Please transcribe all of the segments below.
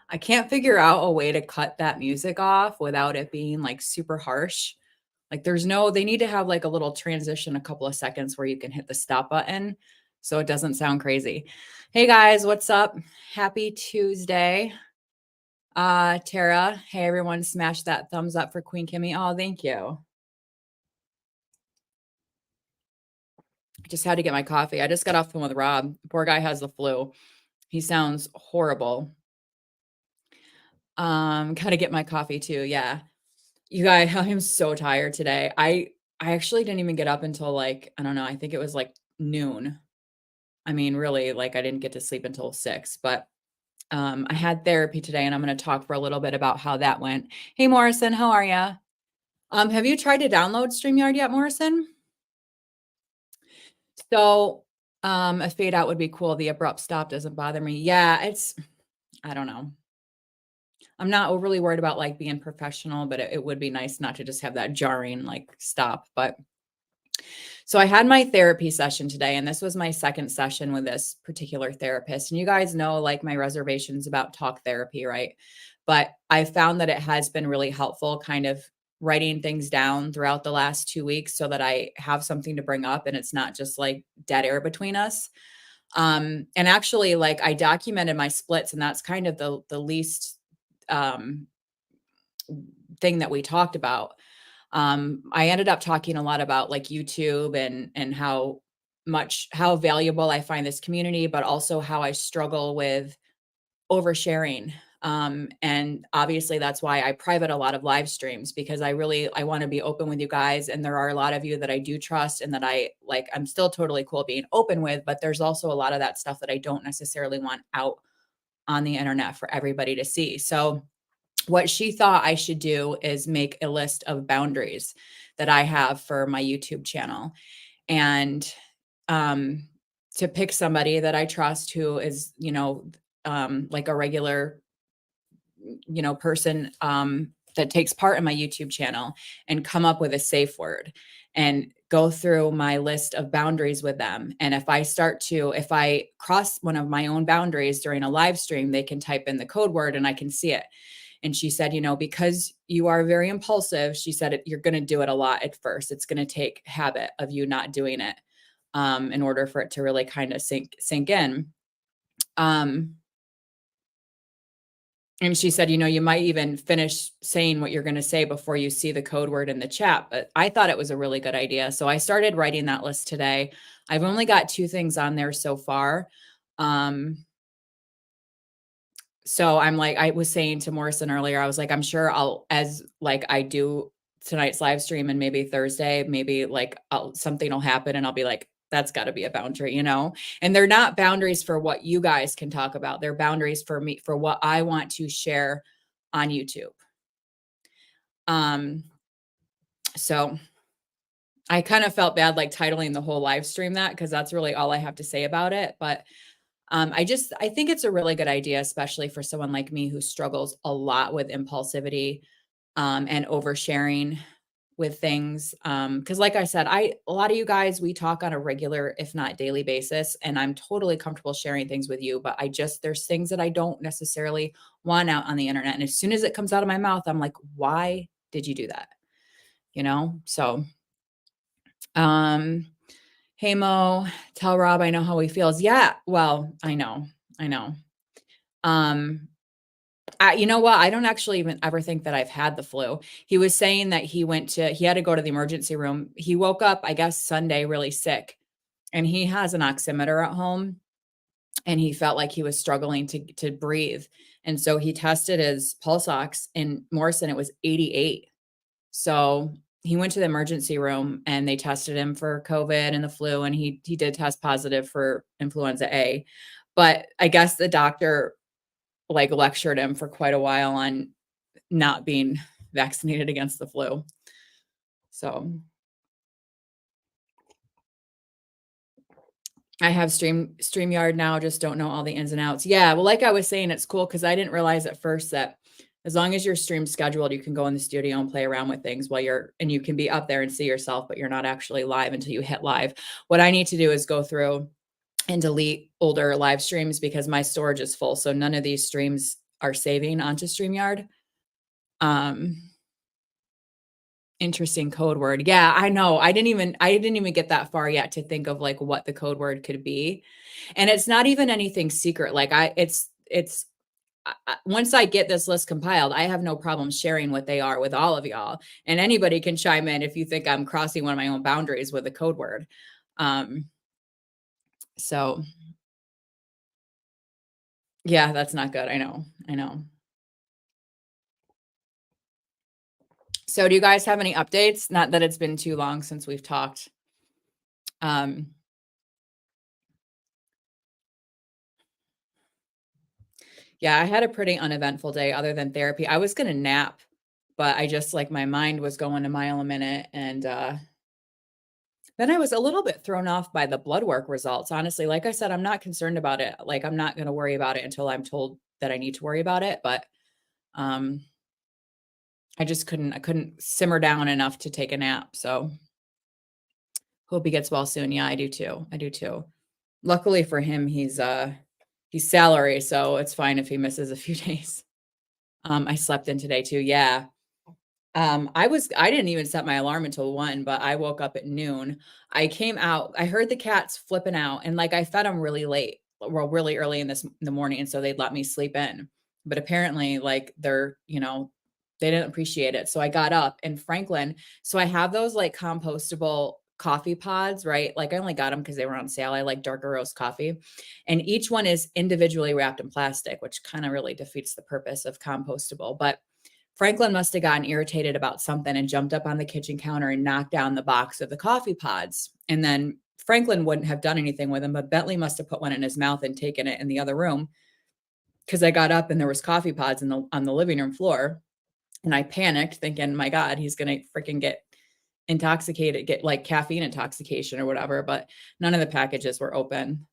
I can't figure out a way to cut that music off without it being like super harsh. Like they need to have like a little transition, a couple of seconds where you can hit the stop button so it doesn't sound crazy. Hey guys, what's up? Happy Tuesday. Tara, hey everyone, smash that thumbs up for Queen Kimmy. Oh, thank you. I just had to get my coffee. I just got off the phone with Rob. Poor guy has the flu. He sounds horrible. Gotta get my coffee too. Yeah. You guys, I am so tired today. I actually didn't even get up until like, I don't know, I think it was like noon. I mean, really, like I didn't get to sleep until 6, but I had therapy today and I'm going to talk for a little bit about how that went. Hey Morrison, how are you? Have you tried to download StreamYard yet, Morrison? So, a fade out would be cool. The abrupt stop doesn't bother me. Yeah, I don't know. I'm not overly worried about like being professional, but it would be nice not to just have that jarring like stop. But so I had my therapy session today, and this was my second session with this particular therapist. And you guys know like my reservations about talk therapy, right? But I found that it has been really helpful kind of writing things down throughout the last 2 weeks so that I have something to bring up and it's not just like dead air between us. And actually like I documented my splits, and that's kind of the least um thing that we talked about. I ended up talking a lot about like YouTube and how valuable I find this community, but also how I struggle with oversharing. And obviously that's why I private a lot of live streams, because I want to be open with you guys. And there are a lot of you that I do trust and that I'm still totally cool being open with, but there's also a lot of that stuff that I don't necessarily want out on the internet for everybody to see. So what she thought I should do is make a list of boundaries that I have for my YouTube channel, and um, to pick somebody that I trust who is, like a regular, person that takes part in my YouTube channel, and come up with a safe word and go through my list of boundaries with them. And if I cross one of my own boundaries during a live stream, they can type in the code word and I can see it. And she said, because you are very impulsive, she said, you're going to do it a lot at first. It's going to take habit of you not doing it in order for it to really kind of sink in. And she said, you might even finish saying what you're going to say before you see the code word in the chat. But I thought it was a really good idea. So I started writing that list today. I've only got 2 things on there so far. So I'm like, I was saying to Morrison earlier, I was like, I'm sure as like I do tonight's live stream and maybe Thursday, maybe like something will happen and I'll be like, that's got to be a boundary, and they're not boundaries for what you guys can talk about. They're boundaries for me, for what I want to share on YouTube. So I kind of felt bad, like titling the whole live stream that, because that's really all I have to say about it. But I think it's a really good idea, especially for someone like me who struggles a lot with impulsivity and oversharing with things. Because like I said, a lot of you guys, we talk on a regular, if not daily basis, and I'm totally comfortable sharing things with you, but there's things that I don't necessarily want out on the internet. And as soon as it comes out of my mouth, I'm like, why did you do that? So, hey Mo, tell Rob I know how he feels. Yeah, well, I know. You know what? I don't actually even ever think that I've had the flu. He was saying that he had to go to the emergency room. He woke up, I guess, Sunday really sick, and he has an oximeter at home, and he felt like he was struggling to breathe. And so he tested his pulse ox in Morrison. It was 88. So he went to the emergency room and they tested him for COVID and the flu. And he did test positive for influenza A, but I guess the doctor like lectured him for quite a while on not being vaccinated against the flu. So I have StreamYard now, just don't know all the ins and outs. Yeah, well, like I was saying, it's cool because I didn't realize at first that as long as your stream's scheduled, you can go in the studio and play around with things and you can be up there and see yourself, but you're not actually live until you hit live. What I need to do is go through and delete older live streams because my storage is full. So none of these streams are saving onto StreamYard. Um, Interesting code word. Yeah, I know. I didn't even get that far yet to think of like what the code word could be. And it's not even anything secret. Like it's once I get this list compiled, I have no problem sharing what they are with all of y'all. And anybody can chime in if you think I'm crossing one of my own boundaries with a code word. Um, so yeah, that's not good. I know. I know. So do you guys have any updates? Not that it's been too long since we've talked. Um, yeah, I had a pretty uneventful day other than therapy. I was gonna nap, but I just like my mind was going a mile a minute. And then I was a little bit thrown off by the blood work results. Honestly, like I said, I'm not concerned about it. Like I'm not gonna worry about it until I'm told that I need to worry about it. But um I couldn't simmer down enough to take a nap. So hope he gets well soon. Yeah, I do too. I do too. Luckily for him, he's salary, so it's fine if he misses a few days. I slept in today too. Yeah. I didn't even set my alarm until 1, but I woke up at noon. I came out, I heard the cats flipping out, and like I fed them really late, well, really early in the morning, and so they'd let me sleep in. But apparently, like they didn't appreciate it. So I got up and Franklin, so I have those like compostable coffee pods, right? Like I only got them because they were on sale. I like darker roast coffee. And each one is individually wrapped in plastic, which kind of really defeats the purpose of compostable. But Franklin must have gotten irritated about something and jumped up on the kitchen counter and knocked down the box of the coffee pods. And then Franklin wouldn't have done anything with them, but Bentley must have put one in his mouth and taken it in the other room because I got up and there was coffee pods on the living room floor. And I panicked thinking, my God, he's going to freaking get intoxicated, get like caffeine intoxication or whatever. But none of the packages were open.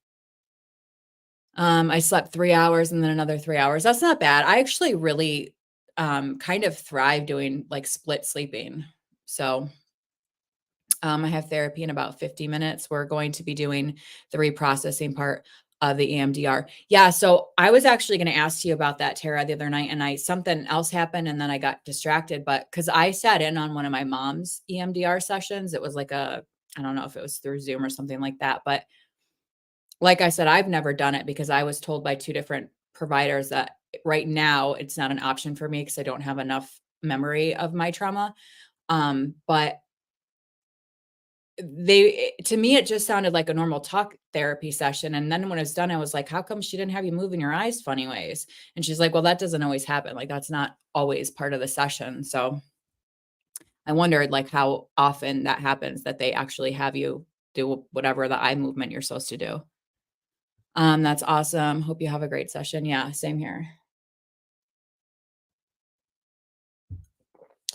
I slept 3 hours and then another 3 hours. That's not bad. I actually really kind of thrive doing like split sleeping. So I have therapy in about 50 minutes. We're going to be doing the reprocessing part of the EMDR. Yeah, so I was actually going to ask you about that, Tara, the other night, and something else happened, and then I got distracted. But because I sat in on one of my mom's EMDR sessions, it was like I don't know if it was through Zoom or something like that. But like I said, I've never done it because I was told by two different providers that right now it's not an option for me because I don't have enough memory of my trauma. But to me, it just sounded like a normal talk therapy session. And then when it was done, I was like, how come she didn't have you moving your eyes funny ways? And she's like, well, that doesn't always happen. Like that's not always part of the session. So I wondered like how often that happens that they actually have you do whatever the eye movement you're supposed to do. That's awesome. Hope you have a great session. Yeah, same here.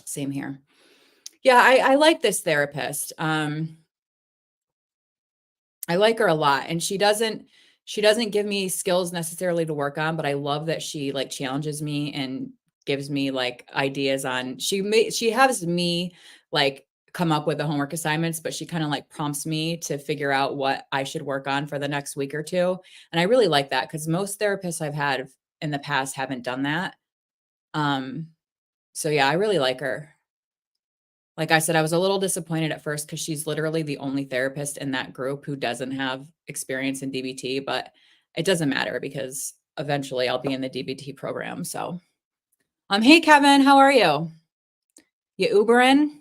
Same here. Yeah, I like this therapist. I like her a lot, and she doesn't give me skills necessarily to work on, but I love that she like challenges me and gives me like ideas on she has me like come up with the homework assignments, but she kind of like prompts me to figure out what I should work on for the next week or two. And I really like that because most therapists I've had in the past haven't done that. Um, so yeah, I really like her. Like I said, I was a little disappointed at first because she's literally the only therapist in that group who doesn't have experience in DBT, but it doesn't matter because eventually I'll be in the DBT program. So, hey Kevin, how are you? You Ubering?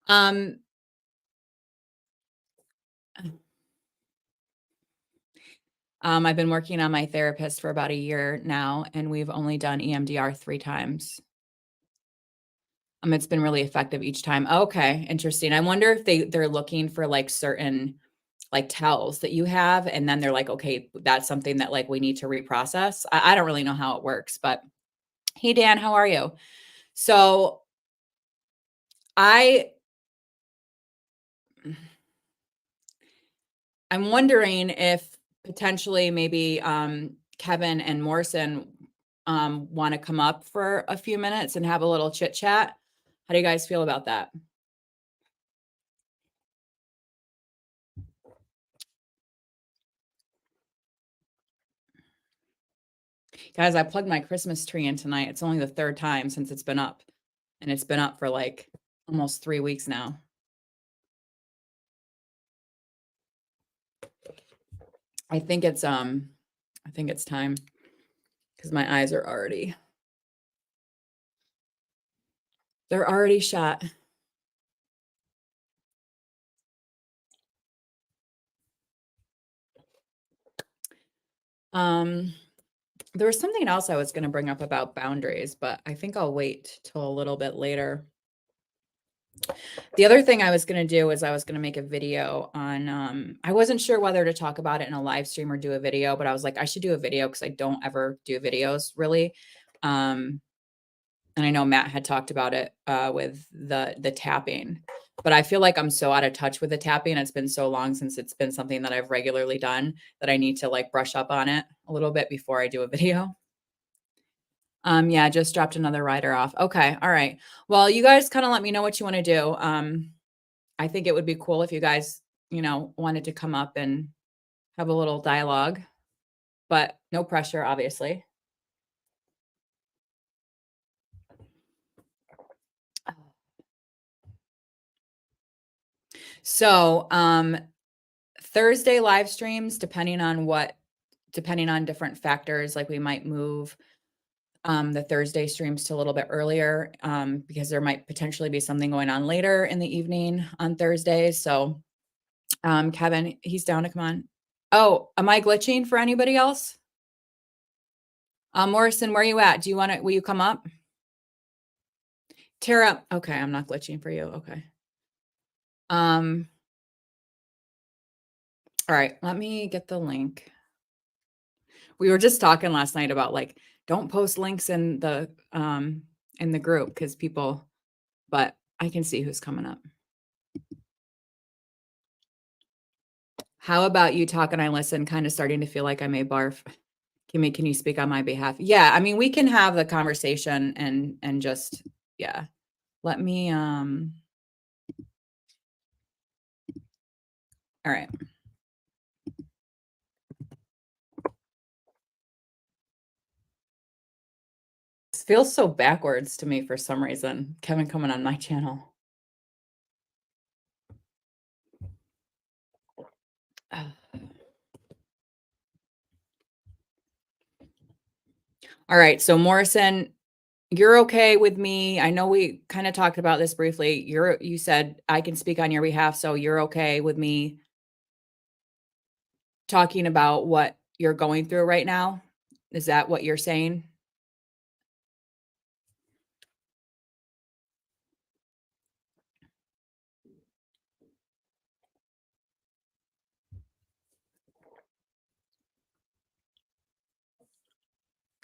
Um, I've been working on my therapist for about a year now, and we've only done EMDR 3 times. It's been really effective each time. Okay, interesting. I wonder if they're looking for like certain like tells that you have, and then they're like, okay, that's something that like we need to reprocess. I don't really know how it works, but hey Dan, how are you? So I I'm wondering if potentially maybe Kevin and Morrison want to come up for a few minutes and have a little chit chat. How do you guys feel about that? Guys, I plugged my Christmas tree in tonight. It's only the 3rd time since it's been up, and it's been up for, like, almost 3 weeks now. I think it's time because my eyes are already they're already shot. Um, there was something else I was gonna bring up about boundaries, but I think I'll wait till a little bit later. The other thing I was gonna do is I was gonna make a video on, I wasn't sure whether to talk about it in a live stream or do a video, but I was like, I should do a video because I don't ever do videos really. Um, and I know Matt had talked about it with the tapping, but I feel like I'm so out of touch with the tapping. It's been so long since it's been something that I've regularly done that I need to like brush up on it a little bit before I do a video. Yeah, just dropped another rider off. Okay, all right. Well, you guys kind of let me know what you want to do. I think it would be cool if you guys, wanted to come up and have a little dialogue, but no pressure, obviously. So, Thursday live streams, depending on different factors, like we might move the Thursday streams to a little bit earlier because there might potentially be something going on later in the evening on Thursdays. So, Kevin, he's down to come on. Oh, am I glitching for anybody else? Morrison, where are you at? Will you come up? Tara, okay, I'm not glitching for you. Okay. All right, let me get the link. We were just talking last night about like, don't post links in the group because but I can see who's coming up. How about you talk and I listen, kind of starting to feel like I may barf. Kimmy, can you speak on my behalf? Yeah, I mean, we can have the conversation and just, yeah. Let me, all right. This feels so backwards to me for some reason. Kevin coming on my channel. All right, so Morrison, you're okay with me. I know we kind of talked about this briefly. You said I can speak on your behalf, so you're okay with me talking about what you're going through right now? Is that what you're saying?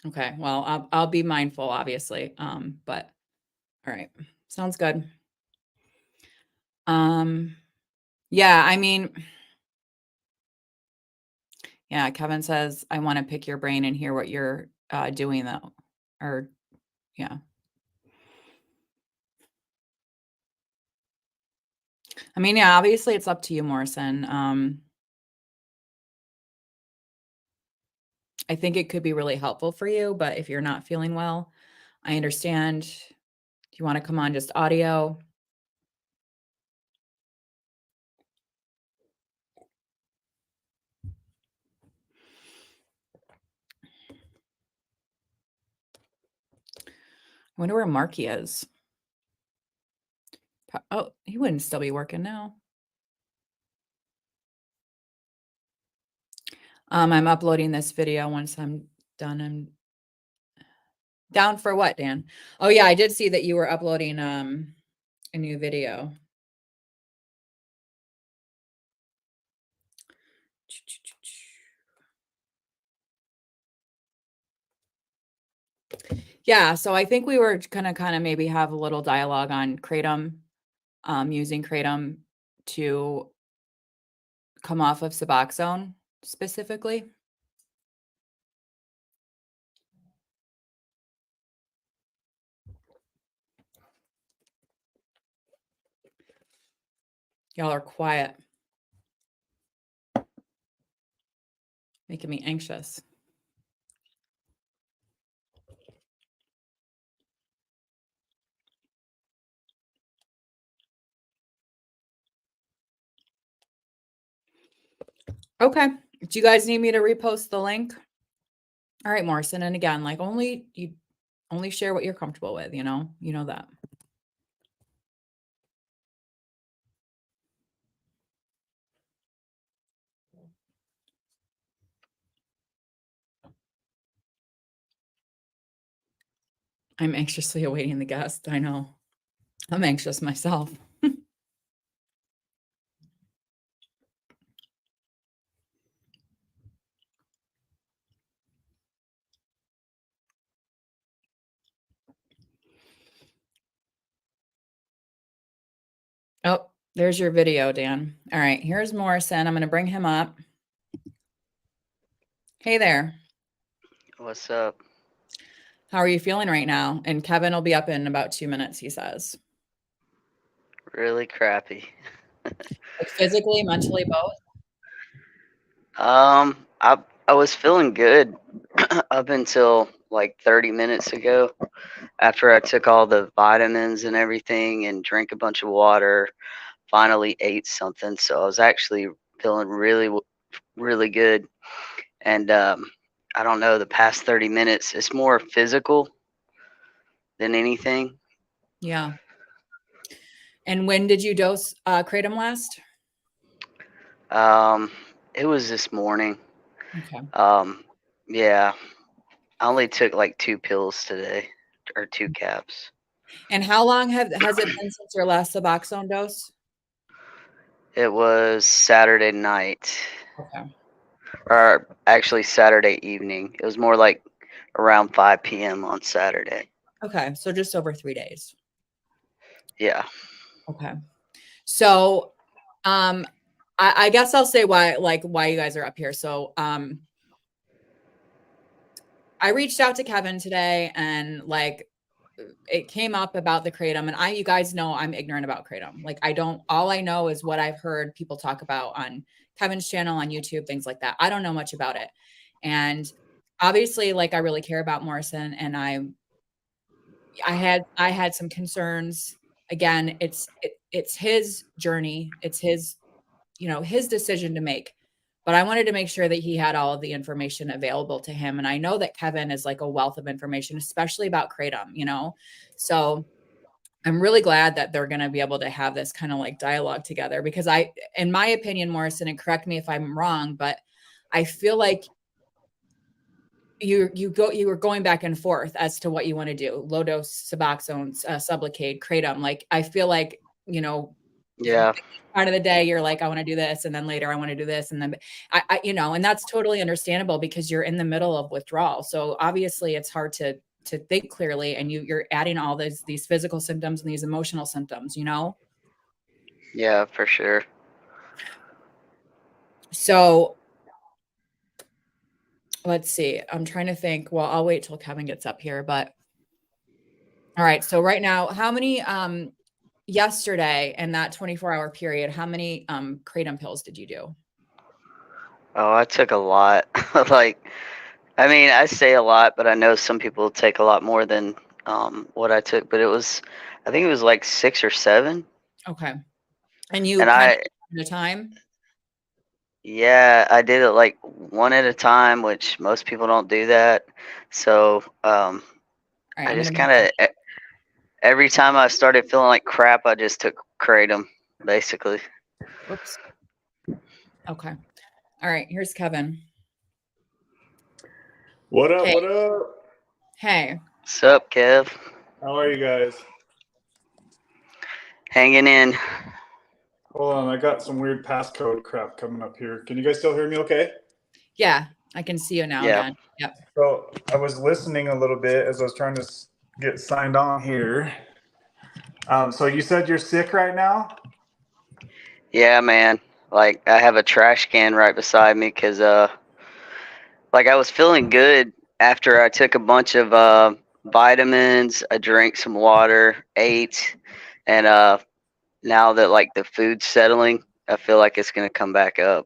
Okay. Well, I'll be mindful, obviously. But all right. Sounds good. Um, yeah, I mean, yeah, Kevin says, I want to pick your brain and hear what you're doing though. Or yeah. I mean, yeah, obviously it's up to you, Morrison. I think it could be really helpful for you, but if you're not feeling well, I understand. Do you want to come on just audio? I wonder where Marky is. Oh, he wouldn't still be working now. I'm uploading this video once I'm done. I'm down for what, Dan? Oh yeah, I did see that you were uploading a new video. Yeah, so I think we were gonna kind of maybe have a little dialogue on kratom, using kratom to come off of Suboxone specifically. Y'all are quiet, making me anxious. Okay. Do you guys need me to repost the link? All right, Morrison. And again, like only share what you're comfortable with, you know? You know that. I'm anxiously awaiting the guest. I know. I'm anxious myself. Oh, there's your video, Dan. All right, here's Morrison. I'm going to bring him up. Hey there. What's up? How are you feeling right now? And Kevin will be up in about 2 minutes, he says. Really crappy. Like physically, mentally, both? I was feeling good up until like 30 minutes ago after I took all the vitamins and everything and drank a bunch of water, finally ate something. So I was actually feeling really good. And I don't know, the past 30 minutes, it's more physical than anything. Yeah. And when did you dose kratom last? Um, it was this morning. Okay. Um, yeah, I only took like 2 pills today or 2 caps. And how long has it been since your last Suboxone dose? It was Saturday night, Okay. or actually Saturday evening. It was more like around 5 p.m. on Saturday. Okay. So just over 3 days. Yeah. Okay. So, I guess I'll say why you guys are up here. So, I reached out to Kevin today and like it came up about the kratom, and you guys know I'm ignorant about kratom. Like all I know is what I've heard people talk about on Kevin's channel, on YouTube, things like that. I don't know much about it. And obviously, like I really care about Morrison, and I had some concerns. Again, it's his journey. It's his decision to make. But I wanted to make sure that he had all of the information available to him. And I know that Kevin is like a wealth of information, especially about kratom. So I'm really glad that they're going to be able to have this kind of like dialogue together because in my opinion, Morrison, and correct me if I'm wrong, but I feel like you were going back and forth as to what you want to do. Low dose Suboxone, Sublocade, kratom. Like I feel like, Yeah. part of the day you're like, I want to do this, and then later I want to do this, and then and that's totally understandable because you're in the middle of withdrawal. So obviously it's hard to think clearly, and you're adding all these physical symptoms and these emotional symptoms. Yeah, for sure. So let's see. I'm trying to think. Well, I'll wait till Kevin gets up here, but all right. So right now, how many yesterday in that 24-hour period, how many kratom pills did you do? Oh, I took a lot. Like, I mean, I say a lot, but I know some people take a lot more than what I took. But I think it was like 6 or 7. Okay. And you And kind of at a time? yeah, I did it like one at a time, which most people don't do that. So All right, I I'm just gonna kind of every time I started feeling like crap, I just took kratom, basically. whoops. Okay. All right, here's Kevin. What up? Hey. What up? Hey. What's up, Kev? How are you guys? Hanging in. Hold on, I got some weird passcode crap coming up here. Can you guys still hear me okay? Yeah, I can see you now Yeah. again. Yep. So I was listening a little bit as I was trying to get signed on here. So you said you're sick right now? Yeah, man. Like I have a trash can right beside me because like I was feeling good after I took a bunch of vitamins. I drank some water, ate, and now that like the food's settling, I feel like it's gonna come back up.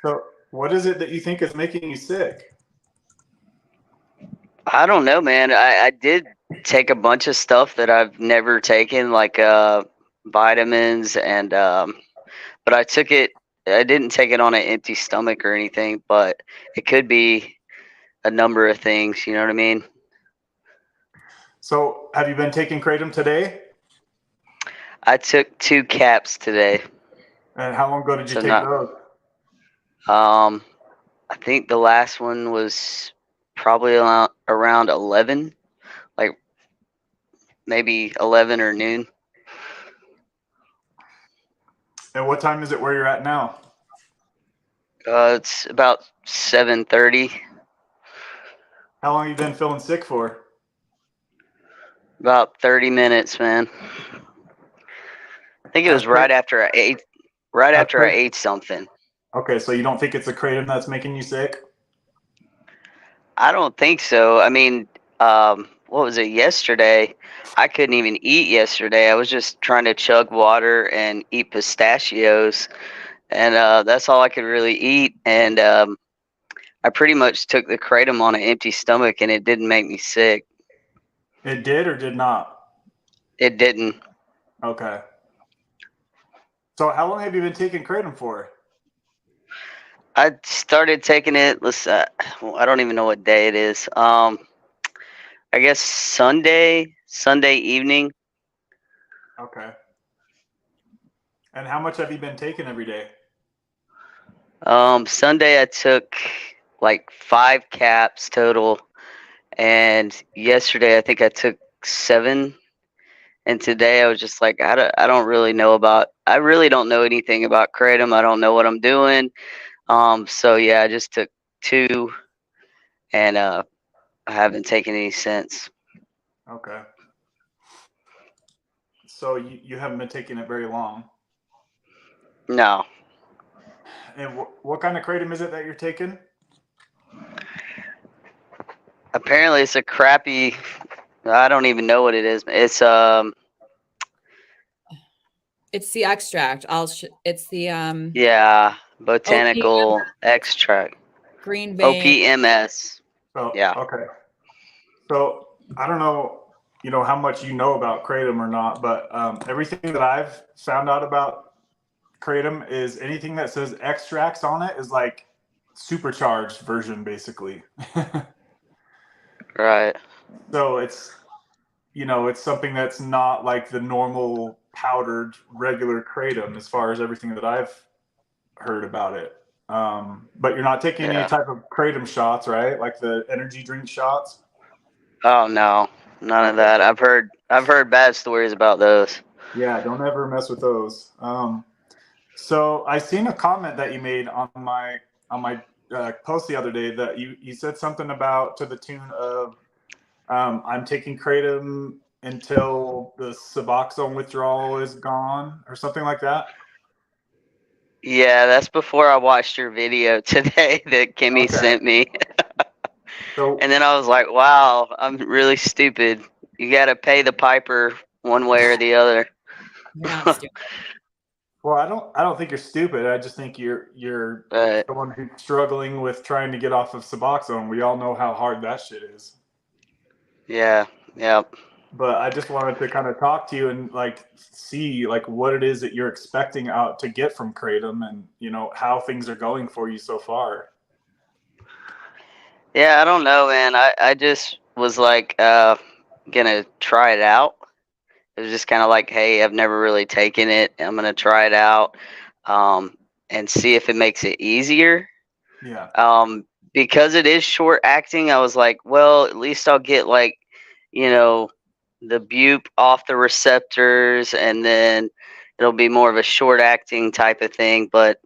So what is it that you think is making you sick? I don't know, man. I did take a bunch of stuff that I've never taken, like vitamins and but I took it I didn't take it on an empty stomach or anything, but it could be a number of things. You know what I mean? So have you been taking kratom today? I took 2 caps today. And how long ago did you So take not. those? I think the last one was probably around 11, like maybe 11 or noon. And what time is it where you're at now? It's about 7:30. How long have you been feeling sick for? About 30 minutes, man. I think it was right after I ate. Right That's after I great. ate something. Okay, so you don't think it's the kratom that's making you sick? I don't think so. I mean, what was it yesterday? I couldn't even eat yesterday. I was just trying to chug water and eat pistachios, and that's all I could really eat. And I pretty much took the kratom on an empty stomach, and it didn't make me sick. It did or did not? It didn't. Okay. So how long have you been taking kratom for? I started taking it. I don't even know what day it is. I guess Sunday evening. Okay. And how much have you been taking every day? Sunday I took like 5 caps total, and yesterday I think I took 7. And today I was just like, I don't really know about. I really don't know anything about kratom. I don't know what I'm doing. So yeah, I just took 2, and I haven't taken any since. Okay. So you haven't been taking it very long. No. And what kind of kratom is it that you're taking? Apparently it's a crappy. I don't even know what it is. It's the extract. It's the Yeah, botanical extract. green vein. OPMS. Oh, Yeah. okay. So I don't know, how much you know about kratom or not, but everything that I've found out about kratom is anything that says extracts on it is like supercharged version, basically. Right. So it's something that's not like the normal powdered regular kratom as far as everything that I've heard about it. But you're not taking any Yeah. type of kratom shots, right? Like the energy drink shots? Oh no, none of that. I've heard bad stories about those. Yeah, don't ever mess with those. So I seen a comment that you made on my post the other day that you said something about to the tune of I'm taking kratom until the Suboxone withdrawal is gone or something like that. Yeah, that's before I watched your video today that Kimmy Okay. sent me. So And then I was like, wow, I'm really stupid. You got to pay the piper one way or the other. You're not stupid. well, I don't think you're stupid. I just think you're But someone who's struggling with trying to get off of Suboxone. We all know how hard that shit is. yeah, But I just wanted to kind of talk to you and like see like what it is that you're expecting out to get from kratom and how things are going for you so far. yeah. I don't know, man. I just was like gonna try it out. It was just kind of like, hey, I've never really taken it. I'm gonna try it out, and see if it makes it easier. Yeah. Because it is short acting, I was like, well, at least I'll get like, the bupe off the receptors, and then it'll be more of a short acting type of thing. But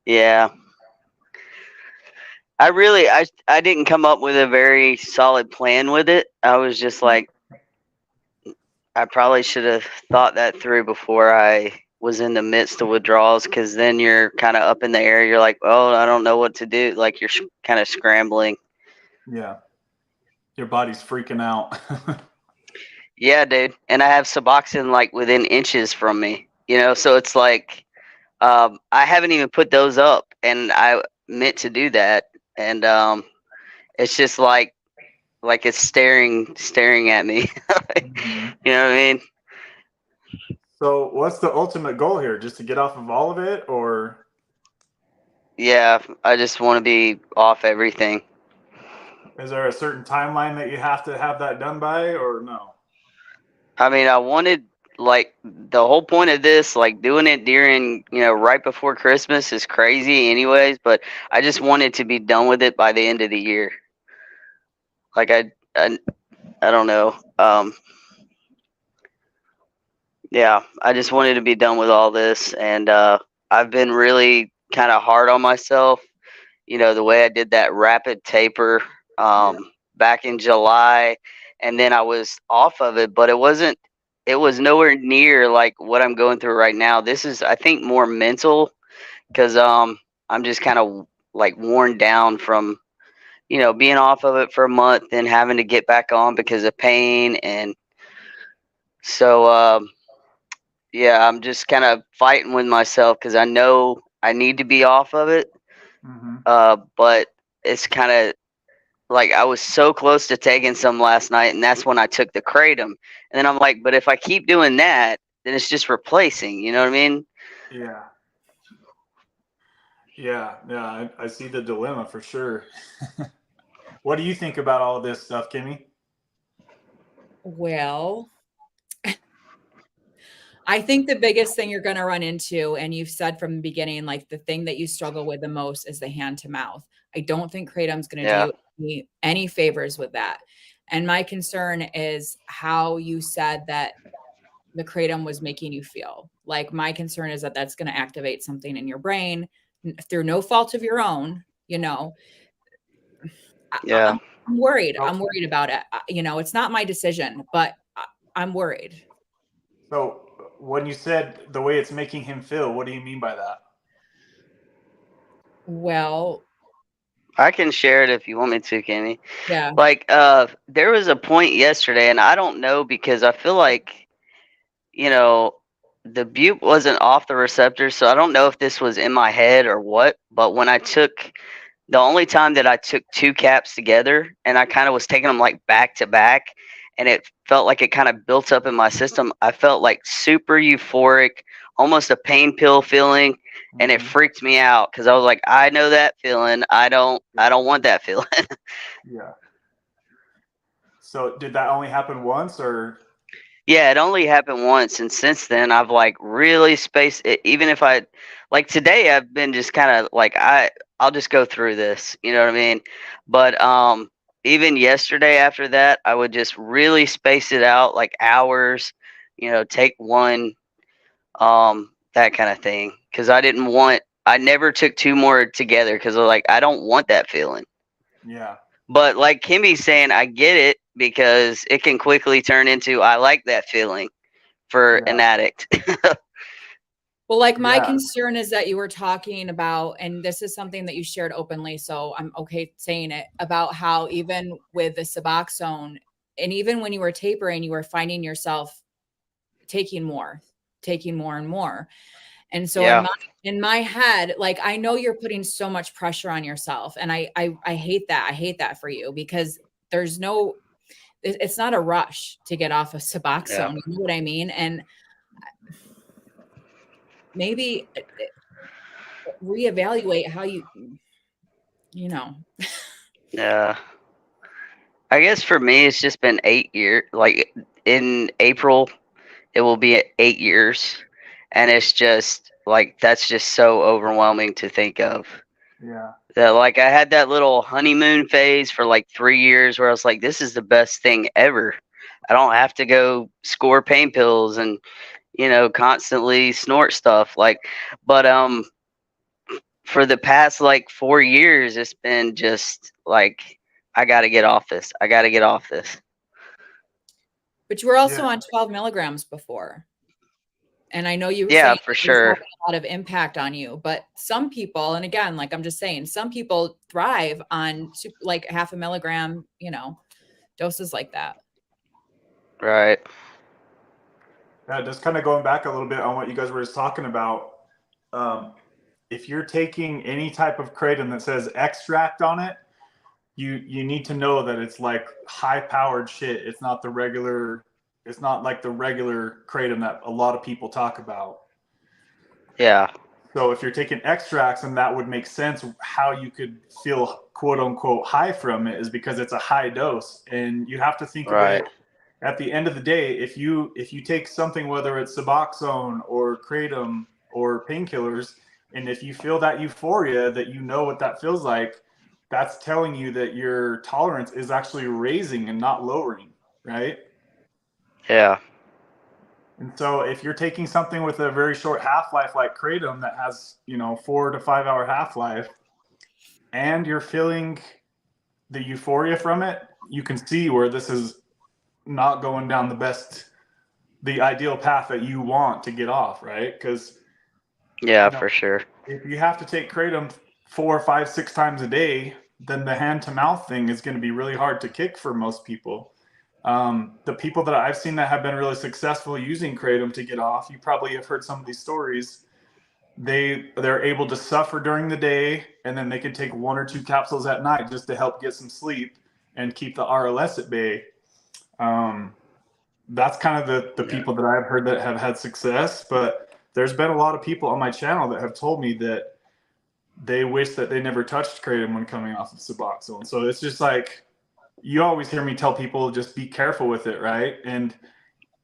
yeah, I didn't come up with a very solid plan with it. I was just like, I probably should have thought that through before I was in the midst of withdrawals, because then you're kind of up in the air. You're like, oh, I don't know what to do. Like you're kind of scrambling. Yeah. Your body's freaking out. Yeah, dude. And I have Suboxone like within inches from me, so it's like, I haven't even put those up, and I meant to do that. And it's just like it's staring at me. Mhm. You know what I mean? So what's the ultimate goal here? Just to get off of all of it or? Yeah, I just want to be off everything. Is there a certain timeline that you have to have that done by, or no? I mean, I wanted, like, the whole point of this, like, doing it during, right before Christmas is crazy anyways, but I just wanted to be done with it by the end of the year. Like, I don't know. Yeah, I just wanted to be done with all this, and I've been really kind of hard on myself. The way I did that rapid taper back in July, and then I was off of it, but it was nowhere near like what I'm going through right now. This is, I think, more mental because I'm just kind of like worn down from being off of it for a month and having to get back on because of pain, and so yeah, I'm just kind of fighting with myself because I know I need to be off of it, Mm-hmm. but it's kind of like I was so close to taking some last night, and that's when I took the kratom. And then I'm like, but if I keep doing that, then it's just replacing. You know what I mean? Yeah. Yeah. I see the dilemma for sure. What do you think about all this stuff, Kimmy? Well, I think the biggest thing you're going to run into, and you've said from the beginning, like the thing that you struggle with the most is the hand to mouth. I don't think kratom's going to Yeah. do you any favors with that. And my concern is how you said that the kratom was making you feel. Like my concern is that that's going to activate something in your brain through no fault of your own. Yeah. I'm worried. So, I'm worried about it. It's not my decision, but I'm worried. so when you said the way it's making him feel, what do you mean by that? Well, I can share it if you want me to, Kenny. yeah. Like, there was a point yesterday, and I don't know because I feel like, you know, the butte wasn't off the receptor, so I don't know if this was in my head or what. But when I took the only time that I took two caps together and I kind of was taking them like back to back, and it felt like it kind of built up in my system. I felt like super euphoric, almost a pain pill feeling, and it Mm-hmm. freaked me out because I was like, I know that feeling. I don't want that feeling. Yeah. So did that only happen once, or? Yeah, it only happened once, and since then I've like really spaced it. Even if I like today, I've been just kind of like I'll just go through this, you know what I mean? But even yesterday after that, I would just really space it out like hours, take one, that kind of thing, because I never took two more together because like I don't want that feeling. Yeah. But like Kimmy's saying, I get it because it can quickly turn into I like that feeling for an Yeah. addict. Well, like my Yeah. concern is that you were talking about, and this is something that you shared openly, so I'm okay saying it, about how even with the Suboxone, and even when you were tapering, you were finding yourself taking more and more. And so Yeah, in my head, like I know you're putting so much pressure on yourself, and I hate that. I hate that for you because there's no, it's not a rush to get off of yeah, Suboxone. You know what I mean? And maybe reevaluate how you know. yeah. I guess for me, it's just been 8 years. Like in April, it will be 8 years, and it's just like that's just so overwhelming to think of. Yeah. That like I had that little honeymoon phase for like 3 years where I was like, this is the best thing ever. I don't have to go score pain pills and constantly snort stuff like, but for the past like 4 years, it's been just like I got to get off this. I got to get off this. But you were also Yeah. on 12 milligrams before. And I know you were Yeah, saying for it was sure. having a lot of impact on you, but some people, and again, like I'm just saying, some people thrive on like half a milligram, doses like that. Right. Yeah. Just kind of going back a little bit on what you guys were just talking about. Um, if you're taking any type of kratom that says extract on it, you need to know that it's like high powered shit. It's not the regular. It's not like the regular kratom that a lot of people talk about. Yeah. So if you're taking extracts, and that would make sense how you could feel quote unquote high from it is because it's a high dose. And you have to think of Right. it at the end of the day, if you take something, whether it's Suboxone or kratom or painkillers, and if you feel that euphoria, that you know what that feels like, that's telling you that your tolerance is actually raising and not lowering, right? Yeah. And so if you're taking something with a very short half-life like kratom that has, 4 to 5 hour half-life, and you're feeling the euphoria from it, you can see where this is not going down the ideal path that you want to get off, right? Because Yeah, for sure. if you have to take kratom 4, 5, 6 times a day, then the hand to mouth thing is going to be really hard to kick for most people. The people that I've seen that have been really successful using kratom to get off, you probably have heard some of these stories. They're able to suffer during the day, and then they can take 1 or 2 capsules at night just to help get some sleep and keep the RLS at bay. That's kind of the people that I've heard that have had success. But there's been a lot of people on my channel that have told me that they wish that they never touched kratom when coming off of Suboxone. So it's just like, you always hear me tell people just be careful with it, right? And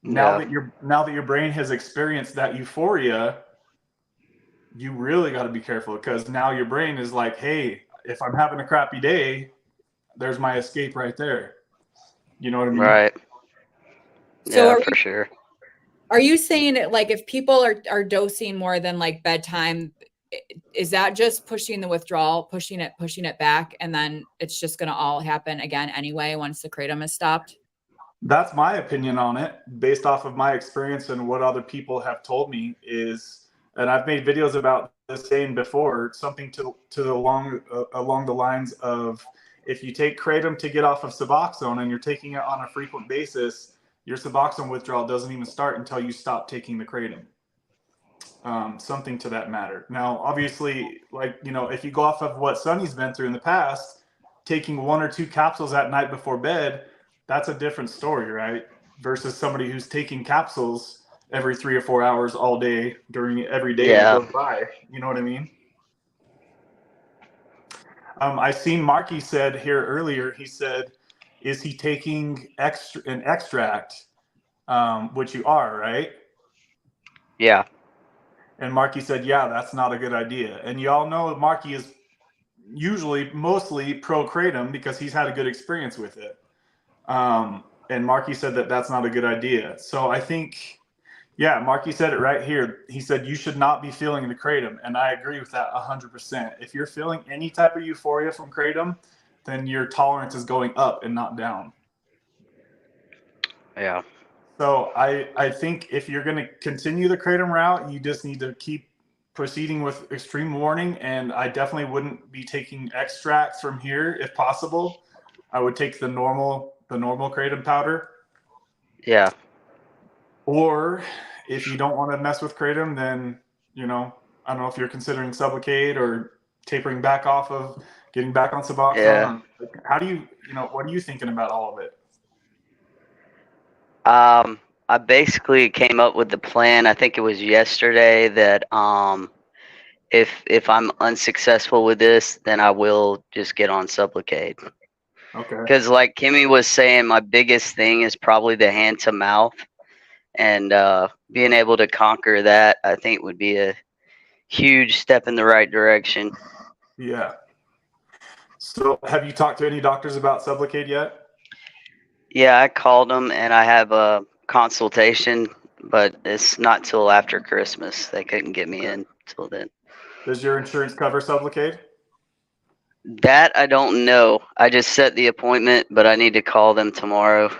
now that your brain has experienced that euphoria, you really got to be careful, because now your brain is like, hey, if I'm having a crappy day, there's my escape right there. You know what I mean? Right. So Yeah, for sure. are you saying that, like, if people are dosing more than like bedtime, is that just pushing the withdrawal, pushing it back, and then it's just going to all happen again anyway once the kratom is stopped? That's my opinion on it, based off of my experience and what other people have told me is, and I've made videos about this saying before, something to along the lines of, if you take kratom to get off of Suboxone and you're taking it on a frequent basis, your Suboxone withdrawal doesn't even start until you stop taking the kratom. Something to that matter. Now, obviously, like, if you go off of what Sonny's been through in the past, taking 1 or 2 capsules at night before bed, that's a different story, right? Versus somebody who's taking capsules every 3 or 4 hours all day during every day that goes by. You know what I mean? I seen Marky said here earlier, he said, is he taking an extract? Which you are, right? Yeah. And Marky said, yeah, that's not a good idea. And you all know Marky is mostly pro kratom because he's had a good experience with it. And Marky said that that's not a good idea. So I think, yeah, Marky said it right here. He said you should not be feeling the kratom. And I agree with that 100%. If you're feeling any type of euphoria from kratom, then your tolerance is going up and not down. Yeah. So I think if you're going to continue the kratom route, you just need to keep proceeding with extreme warning. And I definitely wouldn't be taking extracts from here if possible. I would take the normal kratom powder. Yeah. Or if you don't want to mess with kratom, then, I don't know if you're considering Sublocade or tapering back off of getting back on Suboxone. Yeah. How do you, what are you thinking about all of it? I basically came up with the plan. I think it was yesterday that if I'm unsuccessful with this, then I will just get on Sublocade. Okay. Because like Kimmy was saying, my biggest thing is probably the hand to mouth, and being able to conquer that, I think, would be a huge step in the right direction. Yeah. So have you talked to any doctors about Sublocade yet? Yeah, I called them and I have a consultation, but it's not till after Christmas. They couldn't get me in till then. Does your insurance cover Sublocade? That I don't know. I just set the appointment, but I need to call them tomorrow.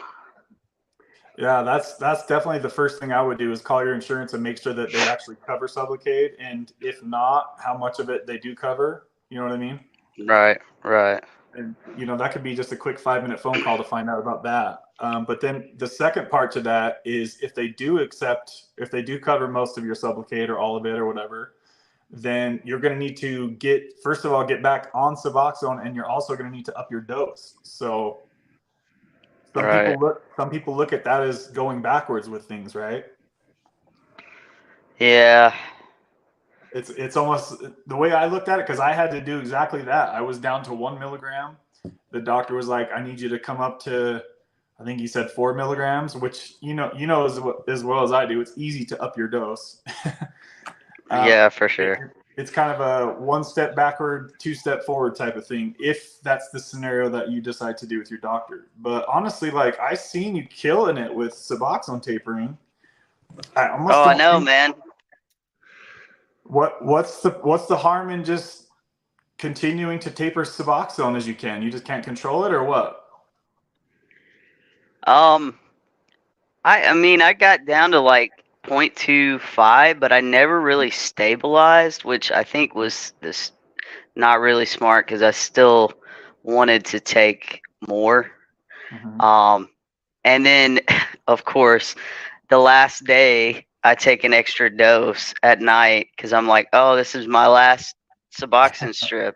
Yeah, that's definitely the first thing I would do, is call your insurance and make sure that they actually cover Sublocade, and if not, how much of it they do cover. You know what I mean? Right. And that could be just a quick 5-minute phone call to find out about that. But then the second part to that is, if they do cover most of your Sublocade or all of it or whatever, then you're going to need to first of all get back on Suboxone, and you're also going to need to up your dose. So some people look at that as going backwards with things, right? Yeah. It's almost the way I looked at it, because I had to do exactly that. I was down to 1 milligram. The doctor was like, I need you to come up to, I think he said 4 milligrams, which as well as I do, it's easy to up your dose. Yeah, for it, sure. it's kind of a 1 step backward, 2 step forward type of thing, if that's the scenario that you decide to do with your doctor. But honestly, like, I seen you killing it with Suboxone tapering. I almost Oh, I don't know, think man. what's the harm in just continuing to taper Suboxone as you can? You just can't control it, or what? Um, I mean, I got down to like 0.25, but I never really stabilized, which I think was this not really smart because I still wanted to take more. Mm-hmm. And then, of course, the last day I take an extra dose at night because I'm like, oh, this is my last Suboxone strip.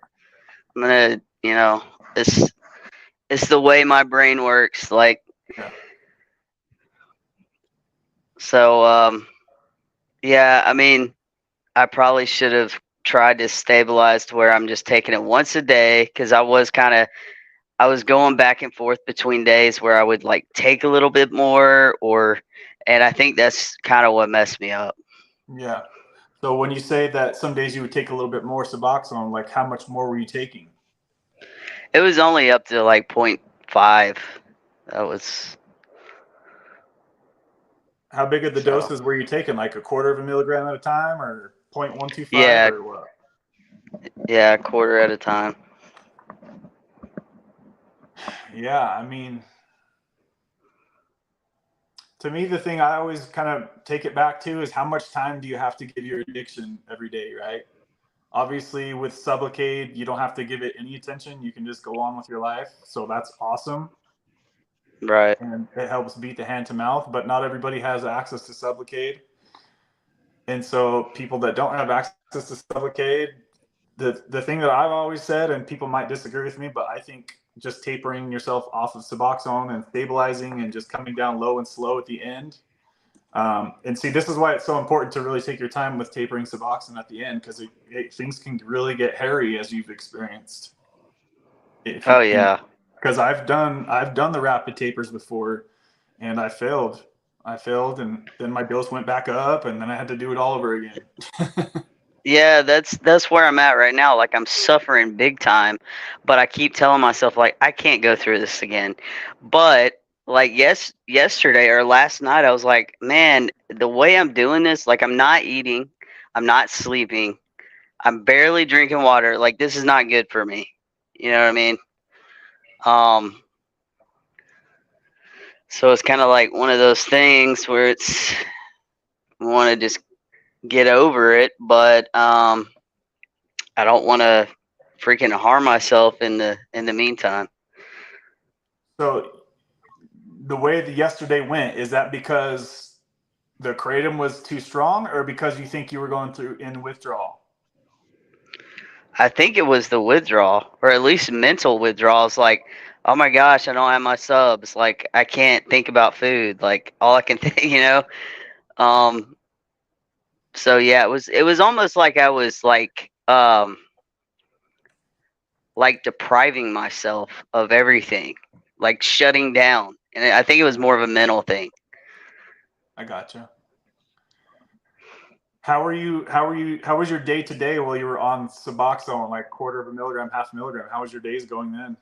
I'm gonna, it's the way my brain works. Like, Yeah. so, yeah, I mean, I probably should have tried to stabilize to where I'm just taking it once a day because I was going back and forth between days where I would like take a little bit more and I think that's kind of what messed me up. Yeah. So when you say that some days you would take a little bit more Suboxone, like, how much more were you taking? It was only up to like 0.5. That was How big of the so. doses were you taking? Like a quarter of a milligram at a time, or 0.125, Yeah, or what? yeah, a quarter at a time. Yeah, I mean, to me, the thing I always kind of take it back to is how much time do you have to give your addiction every day, right? Obviously, with Sublocade, you don't have to give it any attention. You can just go on with your life. So that's awesome. Right. And it helps beat the hand to mouth, but not everybody has access to Sublocade. And so people that don't have access to Sublocade, the thing that I've always said, and people might disagree with me, but I think just tapering yourself off of Suboxone and stabilizing and just coming down low and slow at the end. And see, this is why it's so important to really take your time with tapering Suboxone at the end, because things can really get hairy, as you've experienced. Oh yeah. Because I've done the rapid tapers before, and I failed. And then my dose went back up, and then I had to do it all over again. Yeah, that's where I'm at right now. Like I'm suffering big time, but I keep telling myself like I can't go through this again. But like yesterday or last night I was like, man, the way I'm doing this, like I'm not eating, I'm not sleeping, I'm barely drinking water. Like this is not good for me. You know what I mean? Um so it's kind of like one of those things where it's I want to just get over it, but I don't want to freaking harm myself in the meantime. So the way the yesterday went, is that because the kratom was too strong, or because you think you were going through in withdrawal? I think it was the withdrawal, or at least mental withdrawals. Like, oh my gosh, I don't have my subs. Like, I can't think about food. Like, all I can think, Um. So yeah, it was almost like I was like depriving myself of everything, like shutting down. And I think it was more of a mental thing. I gotcha. How was your day to day while you were on Suboxone, like quarter of a milligram, half a milligram? How was your days going then?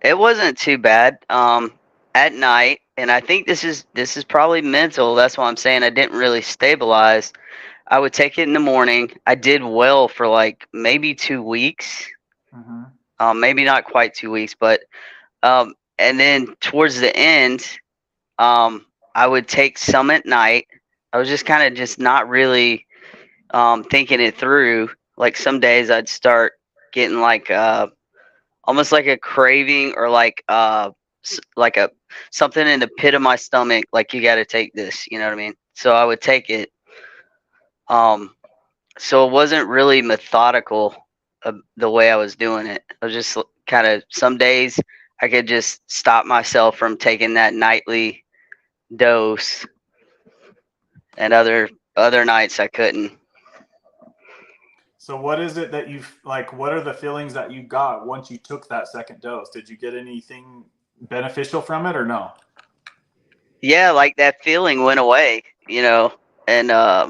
It wasn't too bad. At night, and I think this is probably mental. That's why I'm saying I didn't really stabilize. I would take it in the morning. I did well for like maybe 2 weeks. Mm-hmm. Maybe not quite 2 weeks, but and then towards the end, I would take some at night. I was just kind of just not really thinking it through. Like some days I'd start getting like almost like a craving or like a something in the pit of my stomach. Like you got to take this. You know what I mean? So I would take it. Um, so it wasn't really methodical the way I was doing it. I was just kind of some days I could just stop myself from taking that nightly dose, and other nights I couldn't. So what is it that you like? What are the feelings that you got once you took that second dose? Did you get anything beneficial from it or no? Yeah, like that feeling went away, and I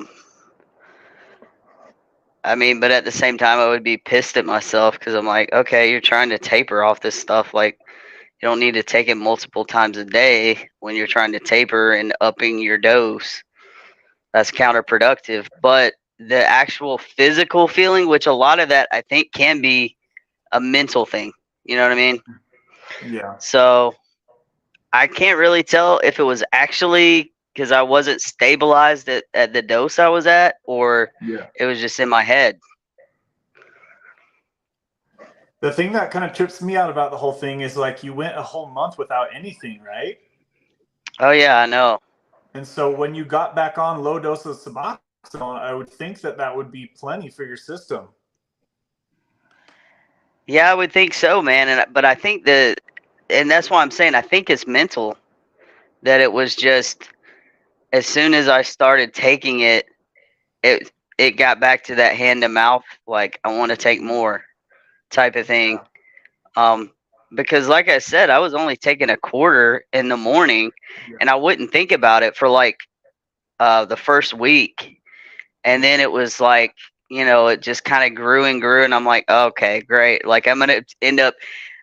mean, but at the same time, I would be pissed at myself because I'm like, okay, you're trying to taper off this stuff. Like, you don't need to take it multiple times a day when you're trying to taper and upping your dose. That's counterproductive. But the actual physical feeling, which a lot of that I think can be a mental thing. You know what I mean? Yeah. So I can't really tell if it was actually because I wasn't stabilized at the dose I was at, or Yeah. it was just in my head. The thing that kind of trips me out about the whole thing is like you went a whole month without anything, right? Oh yeah, I know. And so when you got back on low dose of Suboxone, I would think that that would be plenty for your system. Yeah, I would think so, man. But I think and that's why I'm saying I think it's mental. That it was just as soon as I started taking it, it it got back to that hand to mouth, like I want to take more type of thing. Um, because like I said, I was only taking a quarter in the morning, Yeah. and I wouldn't think about it for like the first week, and then it was like it just kind of grew and grew, and I'm like, okay, great. Like I'm gonna end up,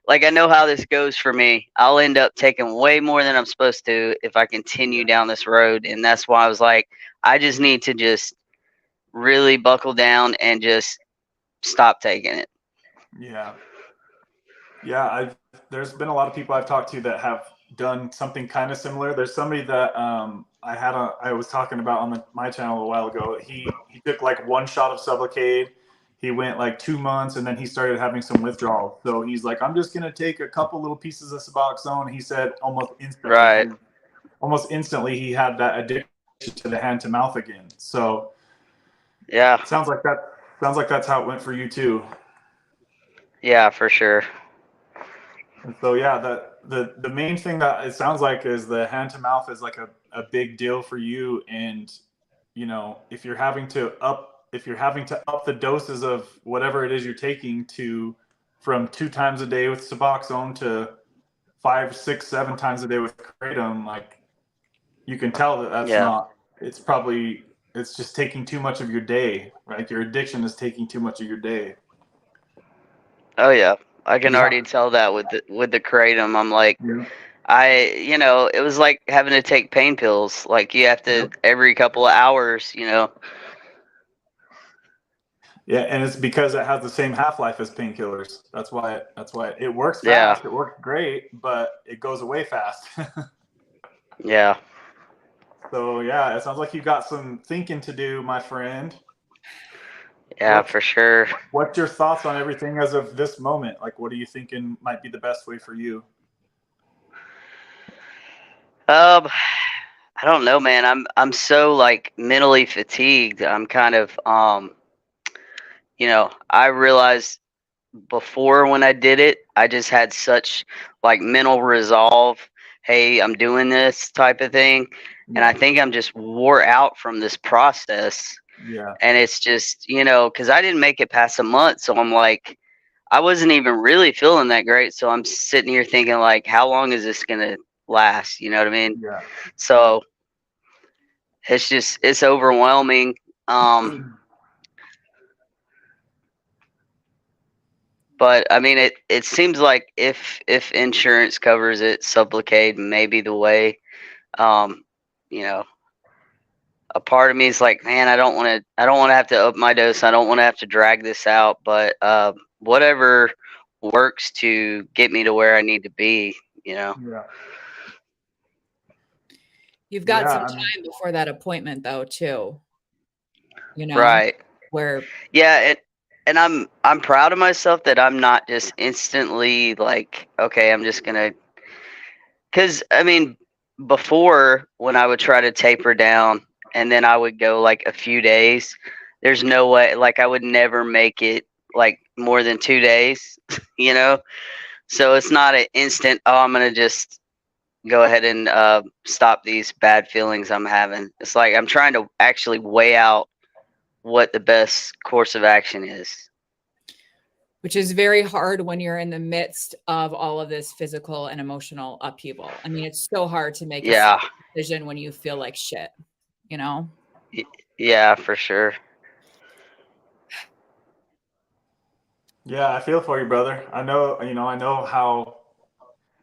like I know how this goes for me. I'll end up taking way more than I'm supposed to if I continue down this road, and that's why I was like, I just need to just really buckle down and just stop taking it. Yeah. Yeah, there's been a lot of people I've talked to that have done something kind of similar. There's somebody that I was talking about on my channel a while ago. He took like one shot of Sublocade. He went like 2 months and then he started having some withdrawal. So he's like, I'm just gonna take a couple little pieces of Suboxone. He said Right. almost instantly he had that addiction to the hand to mouth again. So Yeah. sounds like that's how it went for you too. Yeah, for sure. And so yeah, the main thing that it sounds like is the hand to mouth is like a big deal for you. And if you're having to up the doses of whatever it is you're taking to from 2 times a day with Suboxone to 5, 6, 7 times a day with kratom, like you can tell that that's Yeah. not. It's just taking too much of your day. Right, your addiction is taking too much of your day. Oh yeah. I can Yeah. already tell that with the kratom. I'm like, Yeah. it was like having to take pain pills. Like you have to Yep. every couple of hours, Yeah, and it's because it has the same half-life as painkillers. That's why it works Yeah. fast. It works great, but it goes away fast. Yeah. So yeah, it sounds like you got some thinking to do, my friend. Yeah, for sure. What's your thoughts on everything as of this moment? Like, what are you thinking might be the best way for you? I don't know, man. I'm so like mentally fatigued. I'm kind of I realized before when I did it, I just had such like mental resolve. Hey, I'm doing this type of thing. And I think I'm just wore out from this process. Yeah. And it's just, because I didn't make it past a month. So I'm like, I wasn't even really feeling that great. So I'm sitting here thinking, like, how long is this going to last? You know what I mean? Yeah. So it's overwhelming. But I mean, it seems like if insurance covers it, Sublocade may be the way. You know, a part of me is like, man, I don't want to have to up my dose. I don't want to have to drag this out. But whatever works to get me to where I need to be. Yeah. You've got Yeah, some time before that appointment, though, too. Right. Where Yeah, and I'm proud of myself that I'm not just instantly like, okay, I'm just gonna. Because I mean, before when I would try to taper down and then I would go like a few days, there's no way, like I would never make it like more than 2 days, you know. So it's not an instant. Oh, I'm gonna just go ahead and stop these bad feelings I'm having. It's like I'm trying to actually weigh out what the best course of action is. Which is very hard when you're in the midst of all of this physical and emotional upheaval. I mean, it's so hard to make a Yeah. decision when you feel like shit, you know? Yeah, for sure. Yeah, I feel for you, brother. I know how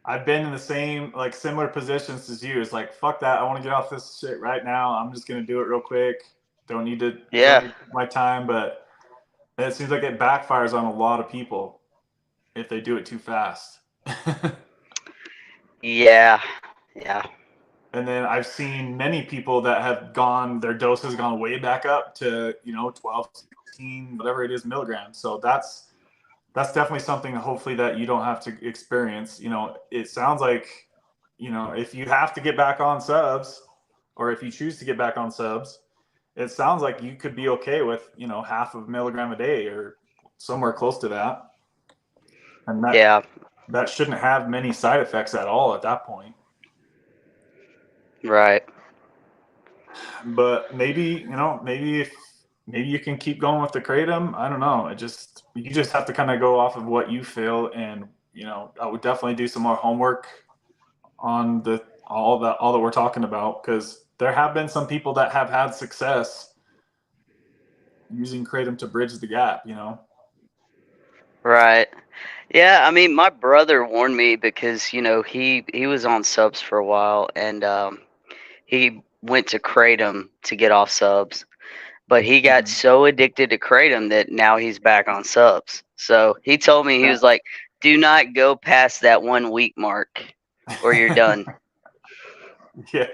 I've been in the same, like, similar positions as you. It's like, fuck that. I want to get off this shit right now. I'm just going to do it real quick. Don't need to Yeah. take my time. But it seems like it backfires on a lot of people if they do it too fast. Yeah. Yeah. And then I've seen many people that have their dose has gone way back up to, 12, 16, whatever it is, milligrams. So that's definitely something, hopefully, that you don't have to experience. It sounds like, if you have to get back on subs, or if you choose to get back on subs, it sounds like you could be okay with, half of milligram a day or somewhere close to that. And that shouldn't have many side effects at all at that point. Right. But maybe you can keep going with the kratom. I don't know. You just have to kind of go off of what you feel, and I would definitely do some more homework on all that we're talking about, because there have been some people that have had success using kratom to bridge the gap. Right. Yeah, I mean, my brother warned me because, he was on subs for a while, and he went to kratom to get off subs, but he got Mhm. so addicted to kratom that now he's back on subs. So he told me, he was like, do not go past that 1 week mark or you're done. Yeah.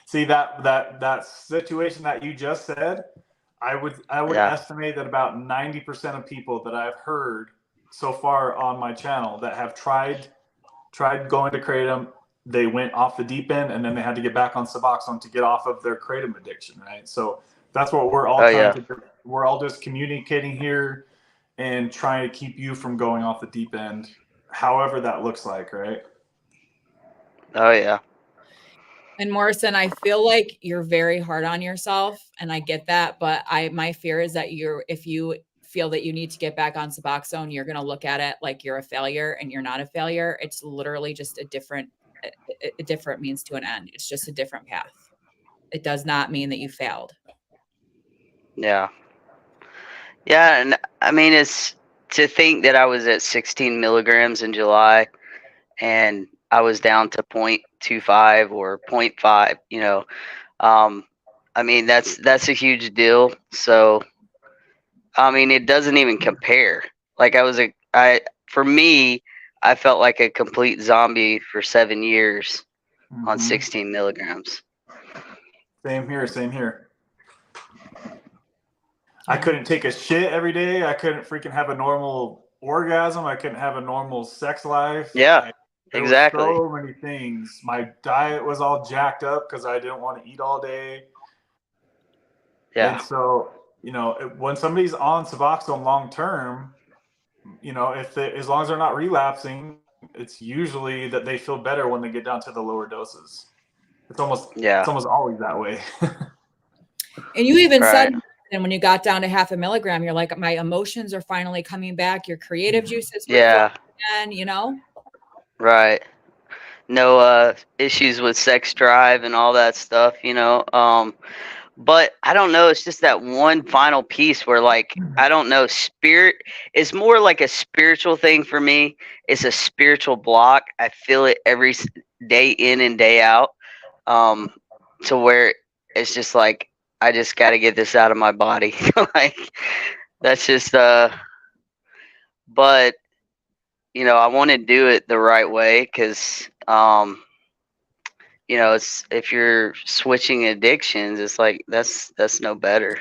See, that situation that you just said, I would Yeah. estimate that about 90% of people that I've heard so far on my channel that have tried going to kratom, they went off the deep end, and then they had to get back on Suboxone to get off of their kratom addiction, right? So that's what we're all Oh, trying yeah. to do. We're all just communicating here and trying to keep you from going off the deep end, however that looks like, right? Oh, yeah. And Morrison, I feel like you're very hard on yourself, and I get that, but my fear is that if you feel that you need to get back on Suboxone, you're going to look at it like you're a failure, and you're not a failure. It's literally just a different means to an end. It's just a different path. It does not mean that you failed. Yeah. Yeah. And I mean, it's to think that I was at 16 milligrams in July and I was down to 0.25 or 0.5, I mean, that's a huge deal. So, I mean, it doesn't even compare. Like for me, I felt like a complete zombie for 7 years on Mm-hmm. 16 milligrams. Same here. Same here. I couldn't take a shit every day. I couldn't freaking have a normal orgasm. I couldn't have a normal sex life. Yeah, There were exactly. so many things. My diet was all jacked up because I didn't want to eat all day. Yeah. And so, when somebody's on Suboxone long term, as long as they're not relapsing, it's usually that they feel better when they get down to the lower doses. It's almost always that way. And you even Right. said, and when you got down to half a milligram, you're like, my emotions are finally coming back. Your creative juices were flowing again, Right. No issues with sex drive and all that stuff. But I don't know, it's just that one final piece where, like, I don't know, spirit is more like a spiritual thing for me. It's a spiritual block. I feel it every day in and day out. To where it's just like I just got to get this out of my body. Like that's just but I want to do it the right way cuz it's if you're switching addictions, it's like that's no better.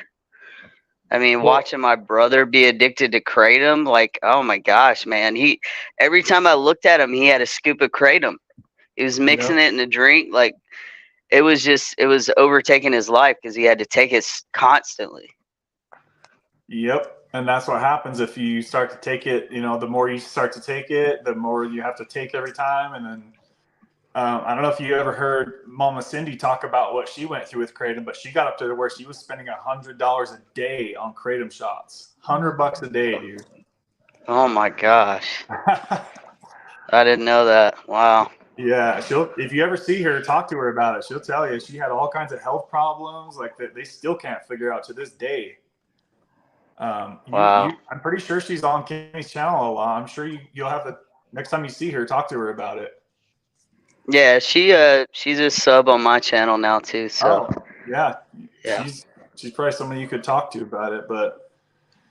I mean, watching my brother be addicted to kratom, like, oh my gosh, man. Every time I looked at him, he had a scoop of kratom. He was mixing it in a drink. Like, it was overtaking his life because he had to take it constantly. Yep. And that's what happens if you start to take it, the more you start to take it, the more you have to take every time. And then I don't know if you ever heard Mama Cindy talk about what she went through with kratom, but she got up to where she was spending $100 a day on kratom shots. $100 a day, dude. Oh my gosh. I didn't know that. Wow. Yeah, if you ever see her, talk to her about it. She'll tell you she had all kinds of health problems, like that they still can't figure out to this day. Wow. I'm pretty sure she's on Kimmy's channel a lot. I'm sure you'll have the next time you see her, talk to her about it. Yeah, she's a sub on my channel now too, so Oh, yeah. yeah. She's probably somebody you could talk to about it, but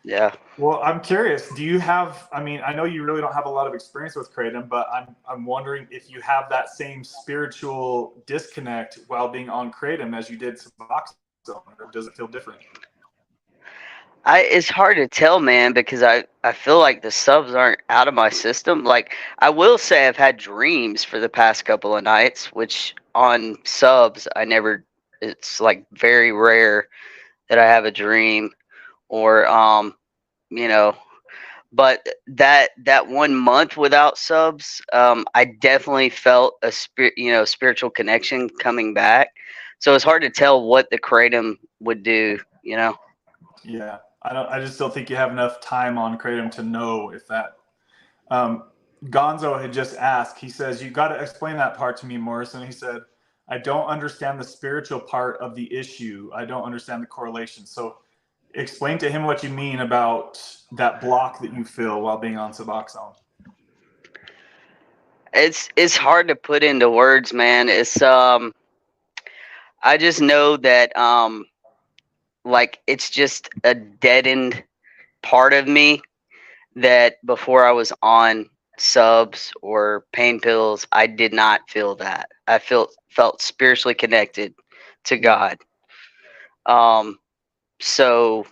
Yeah. well, I'm curious, do you have, I mean, I know you really don't have a lot of experience with kratom, but I'm wondering if you have that same spiritual disconnect while being on kratom as you did Suboxone, or does it feel different? It's hard to tell, man, because I feel like the subs aren't out of my system. Like, I will say I've had dreams for the past couple of nights, which on subs it's like very rare that I have a dream, or you know, but that 1 month without subs, I definitely felt a spiritual connection coming back. So it's hard to tell what the kratom would do, Yeah, I just don't think you have enough time on kratom to know if that. Gonzo had just asked. He says, "You got to explain that part to me, Morrison." He said, "I don't understand the spiritual part of the issue. I don't understand the correlation." So, explain to him what you mean about that block that you feel while being on Suboxone. It's hard to put into words, man. It's I just know that like it's just a deadened part of me that before I was on subs or pain pills, I did not feel that. I felt spiritually connected to God. So,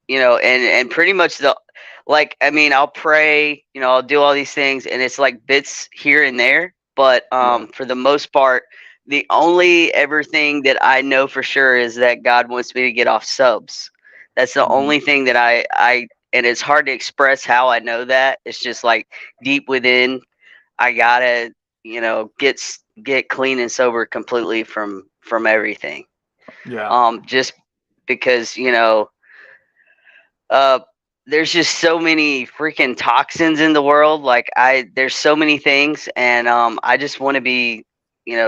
and pretty much I mean, I'll pray, I'll do all these things, and it's like bits here and there, but Yeah. for the most part, the only everything that I know for sure is that God wants me to get off subs. That's the Mhm. only thing that I and it's hard to express how I know that. It's just like deep within, I gotta, get clean and sober completely from everything. Yeah. Just because, uh there's just so many freaking toxins in the world. Like there's so many things, and I just want to be,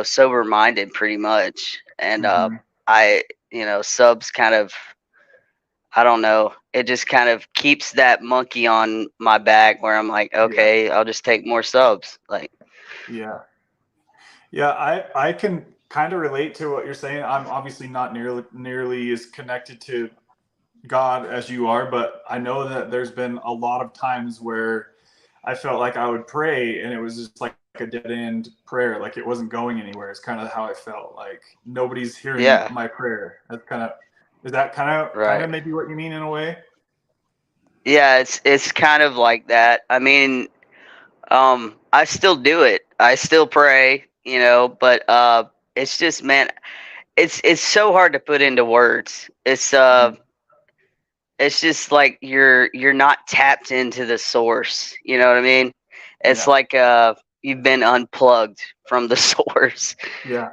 sober minded pretty much. And Mhm. I subs kind of, I don't know, it just kind of keeps that monkey on my back where I'm like, Yeah. okay, I'll just take more subs. Like, Yeah. Yeah. I can kind of relate to what you're saying. I'm obviously not nearly as connected to God as you are, but I know that there's been a lot of times where I felt like I would pray and it was just like a dead end prayer, like it wasn't going anywhere. It's kind of how I felt, like nobody's hearing yeah, my prayer. That's is that kind of right. maybe what you mean in a way? Yeah, it's kind of like that. I mean, I still do it. I still pray, but it's just, man, it's so hard to put into words. It's just like you're not tapped into the source. You know what I mean? It's Yeah. like you've been unplugged from the source, Yeah.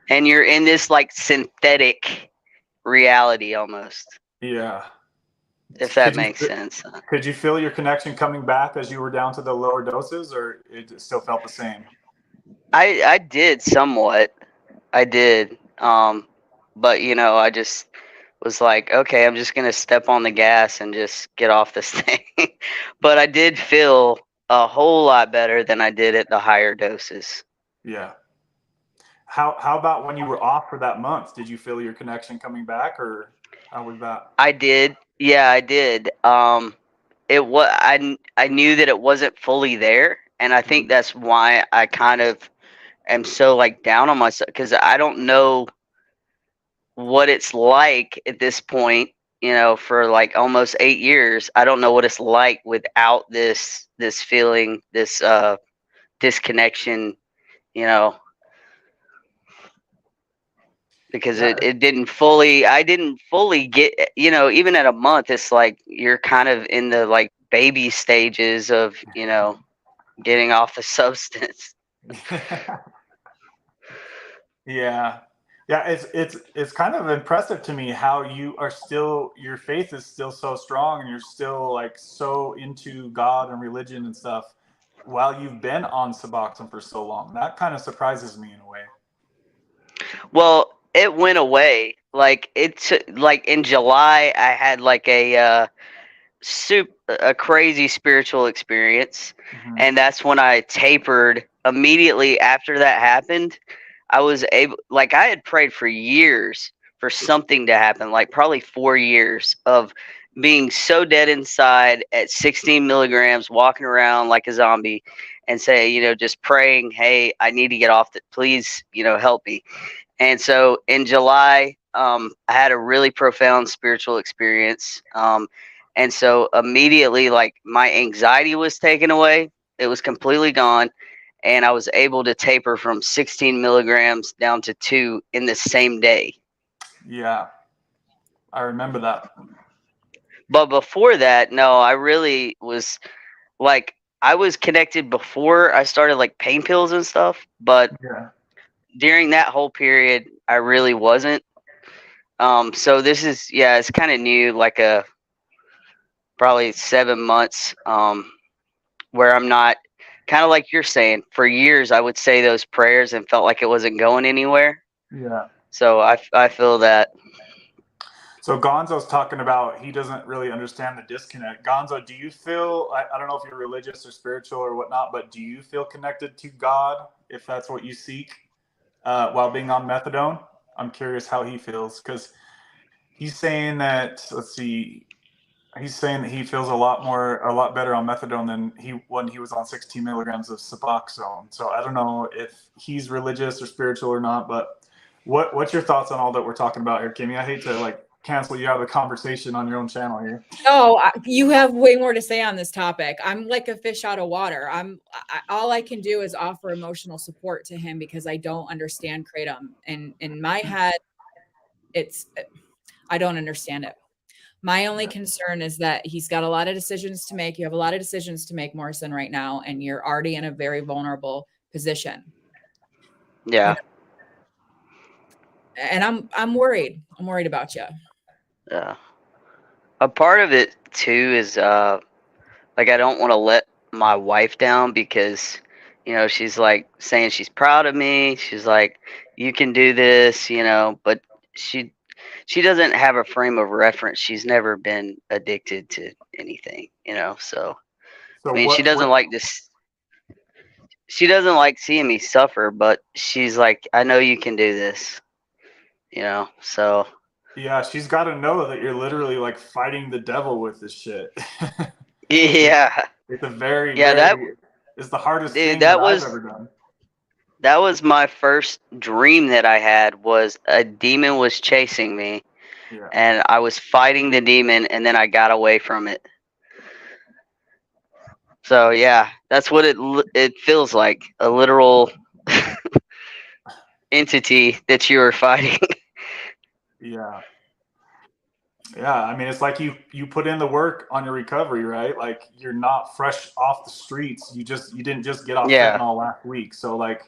and you're in this like synthetic reality almost, Yeah. if that Could you makes sense. could you feel your connection coming back as you were down to the lower doses, or it still felt the same? I did somewhat. I did. But I just was like, okay, I'm just gonna step on the gas and just get off this thing. But I did feel a whole lot better than I did at the higher doses. Yeah. How about when you were off for that month? Did you feel your connection coming back, or how was that? I did. Yeah, I did. I knew that it wasn't fully there, and I think Mhm. that's why I kind of am so like down on myself, because I don't know what it's like at this point, for like almost 8 years. I don't know what it's like without this feeling, this disconnection, you know, because Yeah. I didn't fully get, even at a month, it's like you're kind of in the like baby stages of, getting off the substance. Yeah. Yeah, it's kind of impressive to me how you are still, your faith is still so strong and you're still like so into God and religion and stuff while you've been on Suboxone for so long. That kind of surprises me in a way. Well, it went away. Like like in July, I had like a crazy spiritual experience, Hmm. and that's when I tapered. Immediately after that happened, I was able, like, I had prayed for years for something to happen, like probably 4 years of being so dead inside at 16 milligrams, walking around like a zombie, and say, just praying, hey, I need to get off the, please, help me. And so in July, I had a really profound spiritual experience. And so immediately, like, my anxiety was taken away. It was completely gone. And I was able to taper from 16 milligrams down to 2 in the same day. Yeah, I remember that. But before that, no, I really was like, I was connected before I started like pain pills and stuff. But Yeah. during that whole period, I really wasn't. So this is, yeah, it's kind of new, like probably 7 months, where I'm not, kind of like you're saying, for years I would say those prayers and felt like it wasn't going anywhere. Yeah. So I feel that. So Gonzo's talking about he doesn't really understand the disconnect. Gonzo, do you feel, I don't know if you're religious or spiritual or whatnot, but do you feel connected to God if that's what you seek while being on methadone? I'm curious how he feels because he's saying that, let's see, he's saying that he feels a lot better on methadone than when he was on 16 milligrams of Suboxone. So I don't know if he's religious or spiritual or not, but what's your thoughts on all that we're talking about here, Kimmy? I hate to like cancel you out of the conversation on your own channel here. No, you have way more to say on this topic. I'm like a fish out of water. All I can do is offer emotional support to him because I don't understand kratom. And in my head, I don't understand it. My only concern is that he's got a lot of decisions to make. You have a lot of decisions to make, Morrison, right now, and you're already in a very vulnerable position. Yeah. And I'm worried. I'm worried about you. Yeah. A part of it too is like, I don't want to let my wife down because she's like saying she's proud of me. She's like, you can do this, but she doesn't have a frame of reference. She's never been addicted to anything, so So I mean, she doesn't like this. She doesn't like seeing me suffer, but she's like, I know you can do this, so. Yeah, she's got to know that you're literally like fighting the devil with this shit. Yeah. It's a very, Yeah, it's the hardest dude, thing that I've ever done. that was my first dream that I had, was a demon was chasing me. Yeah. And I was fighting the demon, and then I got away from it. So yeah, that's what it feels like, a literal entity that you were fighting. Yeah. Yeah, I mean, it's like you put in the work on your recovery, right? Like you're not fresh off the streets. You didn't just get off Yeah. fentanyl last week. So like,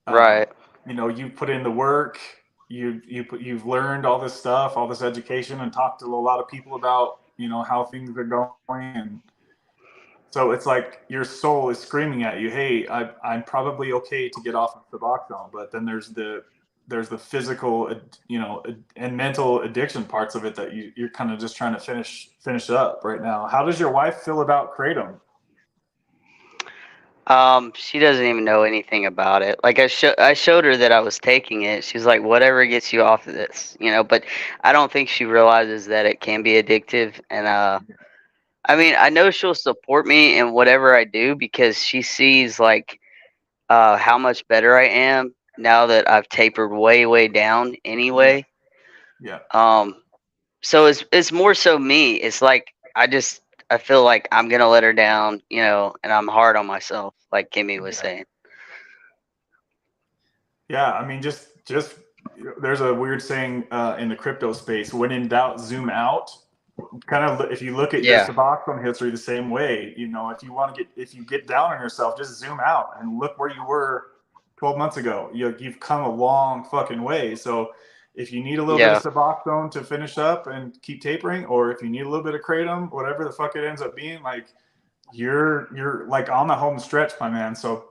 Right. You put in the work. You've learned all this stuff, all this education, and talked to a lot of people about how things are going. And so it's like your soul is screaming at you, "Hey, I'm probably okay to get off of Suboxone," but then there's the physical, and mental addiction parts of it that you're kind of just trying to finish up right now. How does your wife feel about kratom? She doesn't even know anything about it. Like, I showed her that I was taking it. She's like, whatever gets you off of this, but I don't think she realizes that it can be addictive. And I mean, I know she'll support me in whatever I do because she sees like how much better I am now that I've tapered way, way down anyway. Yeah. So it's more so me. It's like I feel like I'm gonna let her down, and I'm hard on myself, like Kimmy was saying. Yeah, I mean, just there's a weird saying in the crypto space: when in doubt, zoom out. Kind of, if you look at your Yeah. Suboxone history the same way, if you get down on yourself, just zoom out and look where you were 12 months ago. You've come a long fucking way. So if you need a little Yeah. bit of Suboxone to finish up and keep tapering, or if you need a little bit of kratom, whatever the fuck it ends up being, like you're like on the home stretch, my man. So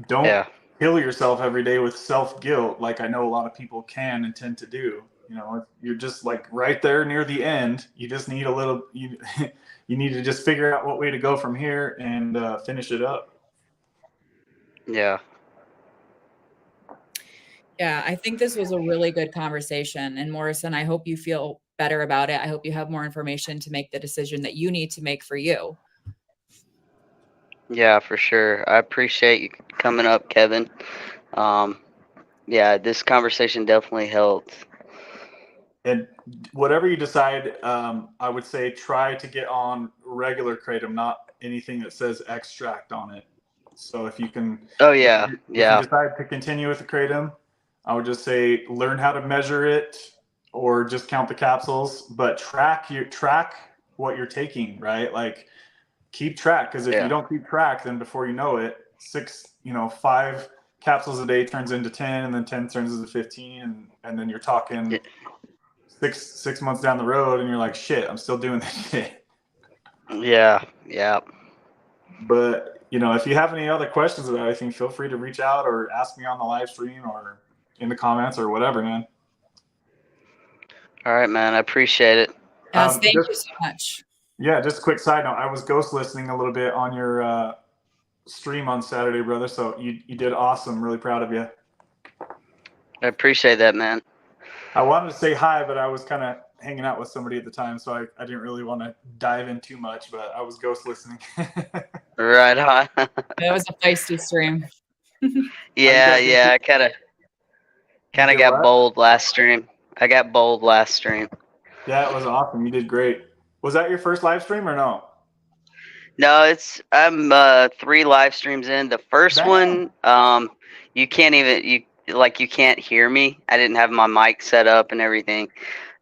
don't Yeah. kill yourself every day with self-guilt like I know a lot of people can and tend to do. You know, you're just like right there near the end. You just need a little you you need to just figure out what way to go from here and finish it up. Yeah. Yeah, I think this was a really good conversation. And Morrison, I hope you feel better about it. I hope you have more information to make the decision that you need to make for you. Yeah, for sure. I appreciate you coming up, Kevin. Yeah, this conversation definitely helped. And whatever you decide, I would say try to get on regular kratom, not anything that says extract on it. So if you can, Oh yeah, if you yeah, decide to continue with the kratom, I would just say learn how to measure it or just count the capsules, but track what you're taking, right? Like keep track, because if you yeah, don't keep track, then before you know it, 5 capsules a day turns into 10, and then 10 turns into 15, and then you're talking Y- 6 months down the road, and you're like, shit, I'm still doing this shit. yeah, yeah. But if you have any other questions about anything, feel free to reach out or ask me on the live stream or in the comments or whatever, man. All right, man. I appreciate it. Yes, thank you Just so much. just a quick side note. I was ghost listening a little bit on your stream on Saturday, brother. So you did awesome. Really proud of you. I appreciate that, man. I wanted to say hi, but I was kind of hanging out with somebody at the time, so I didn't really want to dive in too much, but I was ghost listening. Right on. It was a feisty stream. Yeah, guys yeah. I kind You of did got what? bold last stream. I got bold last stream. Yeah, it was awesome. You did great. Was that your first live stream or no? No, I'm 3 live streams in. The first Damn. one, you can't even you can't hear me. I didn't have my mic set up and everything.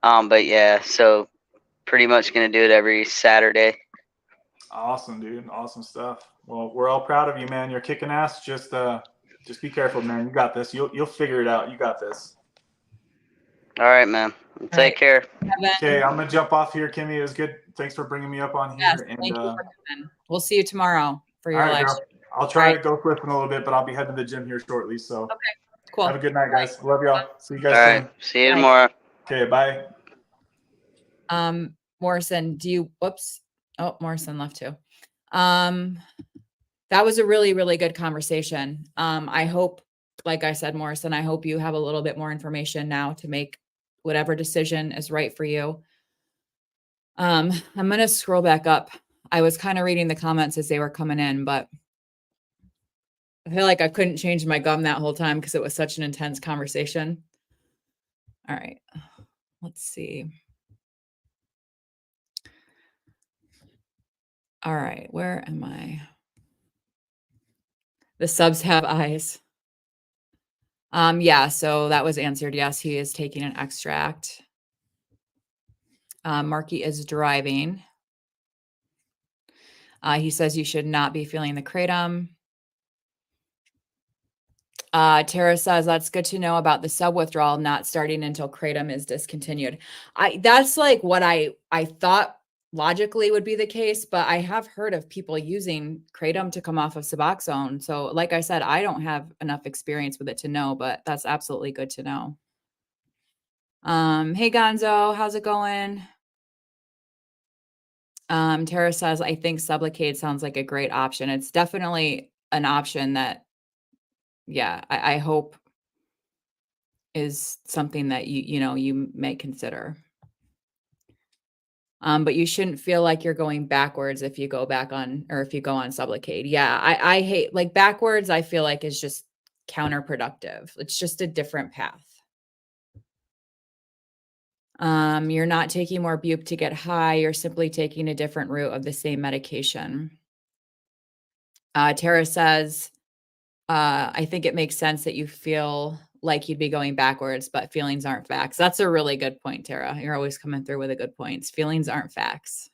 But yeah, so pretty much gonna do it every Saturday. Awesome, dude. Awesome stuff. Well, we're all proud of you, man. You're kicking ass. Just be careful, man. You got this. You'll figure it out. You got this. All right, man. Take right. care. Kevin, Okay, I'm gonna jump off here, Kimmy. It was good. Thanks for bringing me up on here. yes, And thank you for coming. We'll see you tomorrow for all your right, live girl. stream. I'll try All to go listen a little bit, but I'll be heading to the gym here shortly. So Okay, cool. have a good night, guys. Love y'all. See you All guys right. soon. See you Bye. tomorrow. Okay, bye. Morrison, whoops. Oh, Morrison left too. That was a really, really good conversation. I hope, like I said, Morrison, I hope you have a little bit more information now to make whatever decision is right for you. I'm going to scroll back up. I was kind of reading the comments as they were coming in, but I feel like I couldn't change my gum that whole time because it was such an intense conversation. All right, let's see. All right, where am I? The subs have eyes. Yeah, so that was answered. Yes, he is taking an extract. Marky is driving. He says you should not be feeling the kratom. Tara says that's good to know about the sub withdrawal not starting until kratom is discontinued. That's like what I thought logically would be the case, but I have heard of people using kratom to come off of Suboxone. So like I said, I don't have enough experience with it to know, but that's absolutely good to know. Hey Gonzo, how's it going? Tara says, I think Sublocade sounds like a great option. It's definitely an option that, yeah, I hope is something that you may consider. But you shouldn't feel like you're going backwards if you go back on, or if you go on Sublocade. Yeah, I hate, like, backwards, I feel like is just counterproductive. It's just a different path. You're not taking more bupe to get high. You're simply taking a different route of the same medication. Tara says, I think it makes sense that you feel like you'd be going backwards, but feelings aren't facts. That's a really good point, Tara. You're always coming through with the good points. Feelings aren't facts.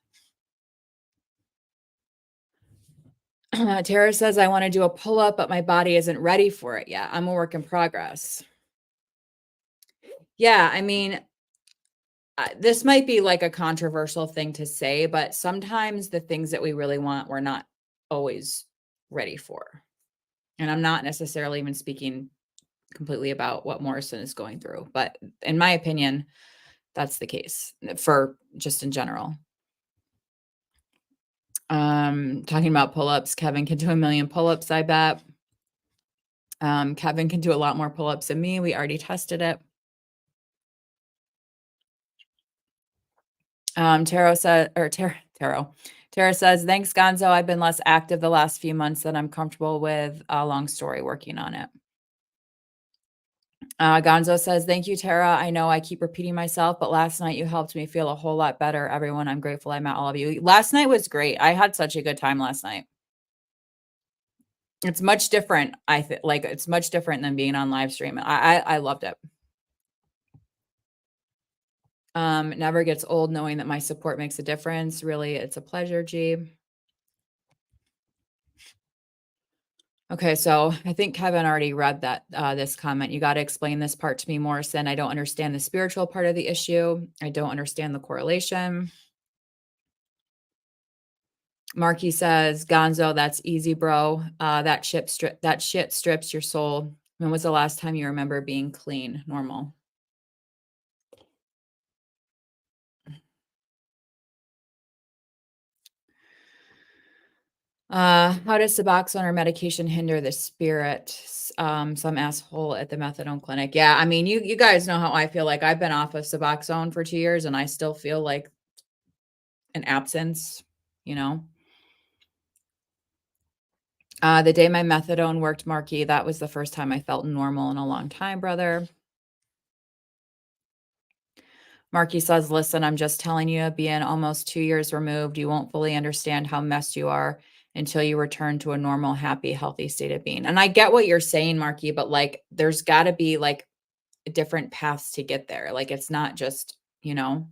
Tara says, I want to do a pull-up, but my body isn't ready for it yet. I'm a work in progress. Yeah, I mean, this might be like a controversial thing to say, but sometimes the things that we really want, we're not always ready for. And I'm not necessarily even speaking completely about what Morrison is going through, but in my opinion, that's the case for just in general. Talking about pull-ups, Kevin can do 1 million pull-ups, I bet. Kevin can do a lot more pull-ups than me. We already tested it. Tara says, thanks, Gonzo. I've been less active the last few months than I'm comfortable with. Long story, working on it. Gonzo says, thank you, Tara. I know I keep repeating myself, but last night you helped me feel a whole lot better. Everyone, I'm grateful I met all of you. Last night was great. I had such a good time last night. It's much different. It's much different than being on live stream. I loved it. It never gets old knowing that my support makes a difference. Really, it's a pleasure, G. Okay, so I think Kevin already read that this comment. You got to explain this part to me, Morrison. I don't understand the spiritual part of the issue. I don't understand the correlation. Marky says, Gonzo, that's easy, bro. That shit strips your soul. When was the last time you remember being clean, normal? How does Suboxone or medication hinder the spirit? Some asshole at the methadone clinic. Yeah, I mean, you guys know how I feel. Like I've been off of Suboxone for 2 years and I still feel like an absence, you know? The day my methadone worked, Marky, that was the first time I felt normal in a long time, brother. Marky says, listen, I'm just telling you, being almost 2 years removed, you won't fully understand how messed you are until you return to a normal, happy, healthy state of being. And I get what you're saying, Marky, but like, there's got to be like different paths to get there. Like, it's not just, I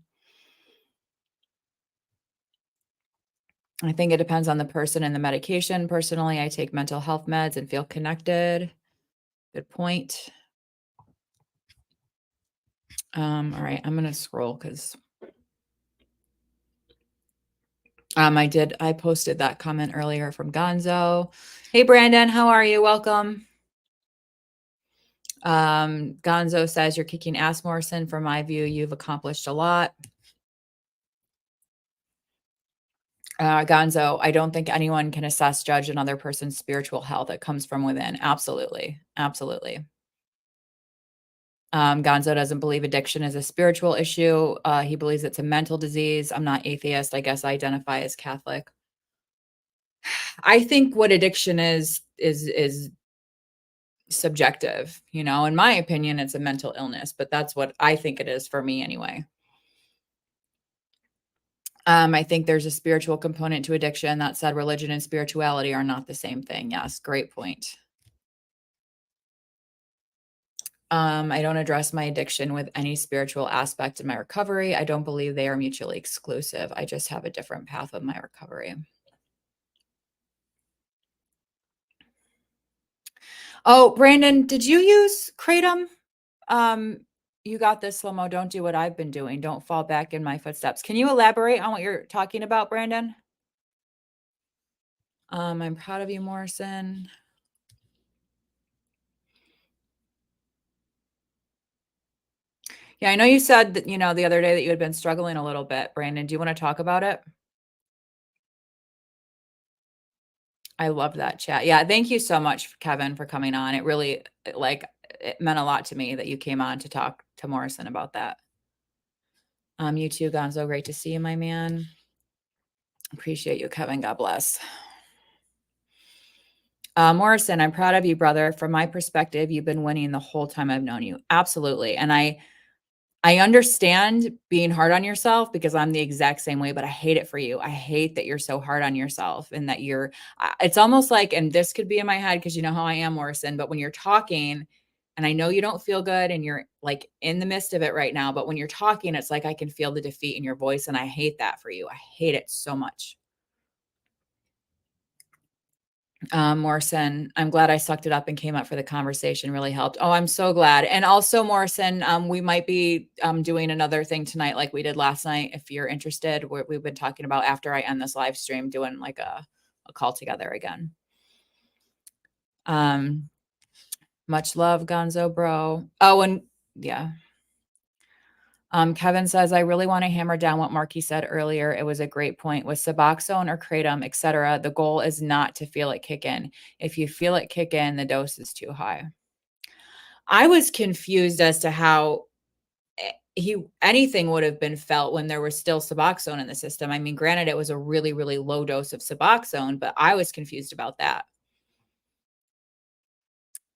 think it depends on the person and the medication. Personally, I take mental health meds and feel connected. Good point. All right, I'm going to scroll because I posted that comment earlier from Gonzo. Hey, Brandon, how are you? Welcome. Gonzo says, you're kicking ass, Morrison. From my view, you've accomplished a lot. Gonzo, I don't think anyone can assess, judge another person's spiritual health. It comes from within. Absolutely. Absolutely. Gonzo doesn't believe addiction is a spiritual issue. He believes it's a mental disease. I'm not atheist. I guess I identify as Catholic. I think what addiction is subjective. In my opinion, it's a mental illness, but that's what I think it is for me anyway. I think there's a spiritual component to addiction. That said, religion and spirituality are not the same thing. Yes, great point. I don't address my addiction with any spiritual aspect of my recovery. I don't believe they are mutually exclusive. I just have a different path of my recovery. Oh, Brandon, did you use kratom? You got this, Slow-mo. Don't do what I've been doing. Don't fall back in my footsteps. Can you elaborate on what you're talking about, Brandon? I'm proud of you, Morrison. Yeah, I know you said that, the other day that you had been struggling a little bit, Brandon. Do you want to talk about it? I love that chat. Yeah, thank you so much, Kevin, for coming on. It really, it meant a lot to me that you came on to talk to Morrison about that. You too, Gonzo. Great to see you, my man. Appreciate you, Kevin. God bless. Morrison, I'm proud of you, brother. From my perspective, you've been winning the whole time I've known you. Absolutely. And I understand being hard on yourself because I'm the exact same way, but I hate it for you. I hate that you're so hard on yourself and that it's almost like, and this could be in my head because you know how I am, Morrison, but when you're talking and I know you don't feel good and you're like in the midst of it right now, but when you're talking, it's like I can feel the defeat in your voice. And I hate that for you. I hate it so much. Morrison, I'm glad I sucked it up and came up for the conversation. Really helped. Oh, I'm so glad. And also, Morrison, we might be doing another thing tonight like we did last night. If you're interested, we've been talking about after I end this live stream, doing like a call together again. Much love, Gonzo bro. Oh, and yeah. Kevin says, I really want to hammer down what Marky said earlier. It was a great point. With Suboxone or Kratom, etc., the goal is not to feel it kick in. If you feel it kick in, the dose is too high. I was confused as to how anything would have been felt when there was still Suboxone in the system. I mean, granted, it was a really, really low dose of Suboxone, but I was confused about that.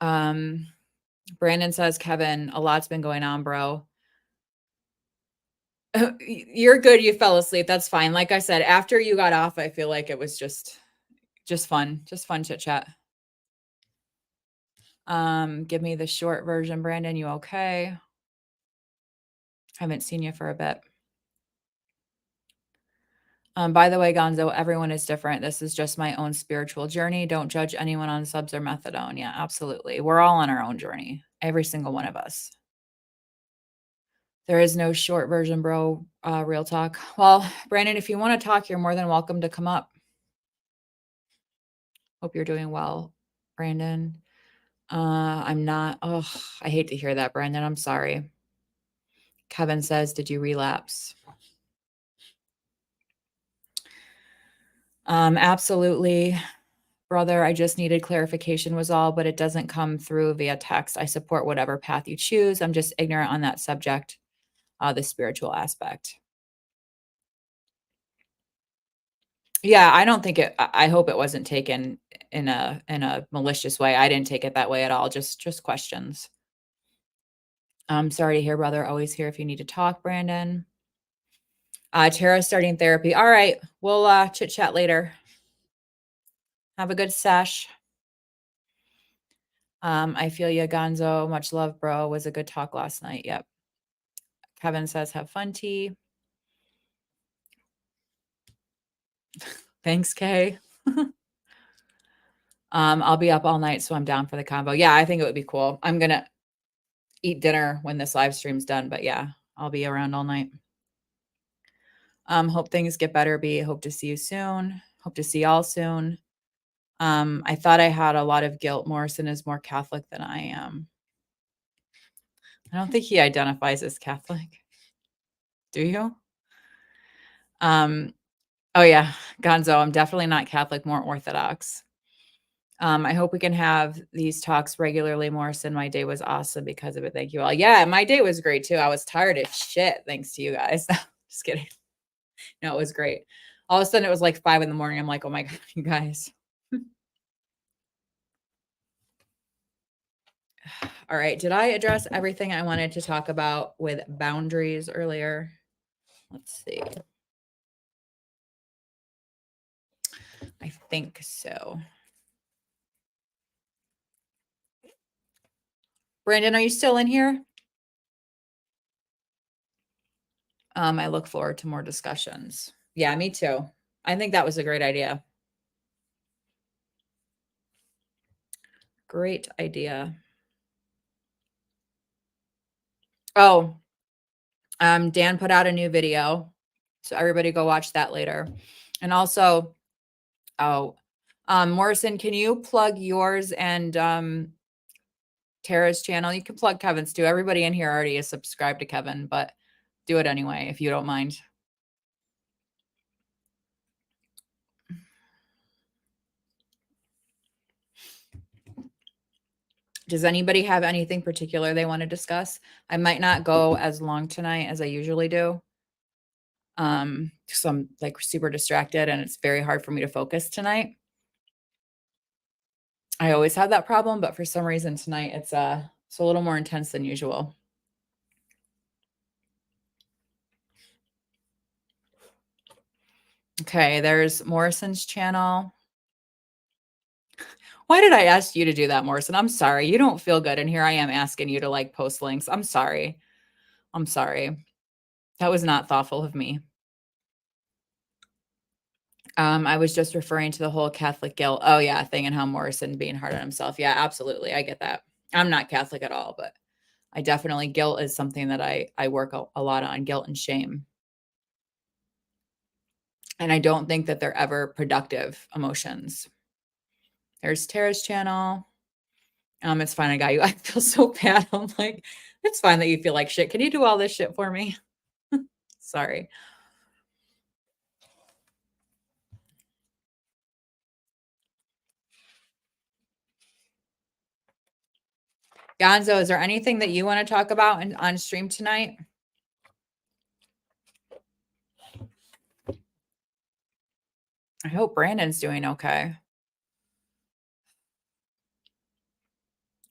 Brandon says, Kevin, a lot's been going on, bro. You're good. You fell asleep. That's fine. Like I said, after you got off, I feel like it was just fun chit chat. Give me the short version, Brandon. You okay? Haven't seen you for a bit. By the way, Gonzo, everyone is different. This is just my own spiritual journey. Don't judge anyone on subs or methadone. Yeah, absolutely. We're all on our own journey. Every single one of us. There is no short version, bro. Real talk. Well, Brandon, if you want to talk, you're more than welcome to come up. Hope you're doing well, Brandon. I'm not. Oh, I hate to hear that, Brandon. I'm sorry. Kevin says, did you relapse? Absolutely, brother. I just needed clarification was all, but it doesn't come through via text. I support whatever path you choose. I'm just ignorant on that subject, the spiritual aspect. Yeah, I don't think it. I hope it wasn't taken in a malicious way. I didn't take it that way at all. Just questions. I'm sorry to hear, brother. Always here if you need to talk, Brandon. Tara's starting therapy. All right, we'll chit chat later. Have a good sesh. I feel you, Gonzo. Much love, bro. Was a good talk last night. Yep. Kevin says, have fun, tea. Thanks, Kay. I'll be up all night, so I'm down for the convo. Yeah, I think it would be cool. I'm going to eat dinner when this live stream's done, but yeah, I'll be around all night. Hope things get better, B. Hope to see you soon. Hope to see y'all soon. I thought I had a lot of guilt. Morrison is more Catholic than I am. I don't think he identifies as Catholic. Do you? Oh yeah, Gonzo, I'm definitely not Catholic, more Orthodox. I hope we can have these talks regularly, Morrison. My day was awesome because of it. Thank you all. Yeah, my day was great too. I was tired as shit thanks to you guys. Just kidding. No, it was great. All of a sudden it was like 5 a.m. I'm like, oh my God, you guys. All right. Did I address everything I wanted to talk about with boundaries earlier? Let's see. I think so. Brandon, are you still in here? I look forward to more discussions. Yeah, me too. I think that was a great idea. Great idea. Oh, Dan put out a new video. So everybody go watch that later. And also, Morrison, can you plug yours and Tara's channel? You can plug Kevin's too. Everybody in here already is subscribed to Kevin, but do it anyway if you don't mind. Does anybody have anything particular they want to discuss? I might not go as long tonight as I usually do. So I'm like super distracted and it's very hard for me to focus tonight. I always have that problem, but for some reason tonight it's a little more intense than usual. Okay, there's Morrison's channel. Why did I ask you to do that, Morrison? I'm sorry. You don't feel good. And here I am asking you to like post links. I'm sorry. I'm sorry. That was not thoughtful of me. I was just referring to the whole Catholic guilt. Oh yeah, thing and how Morrison being hard on himself. Yeah, absolutely. I get that. I'm not Catholic at all, but I definitely guilt is something that I work a lot on, guilt and shame. And I don't think that they're ever productive emotions. There's Tara's channel. It's fine. I got you. I feel so bad. I'm like, it's fine that you feel like shit. Can you do all this shit for me? Sorry. Gonzo, is there anything that you want to talk about on stream tonight? I hope Brandon's doing okay.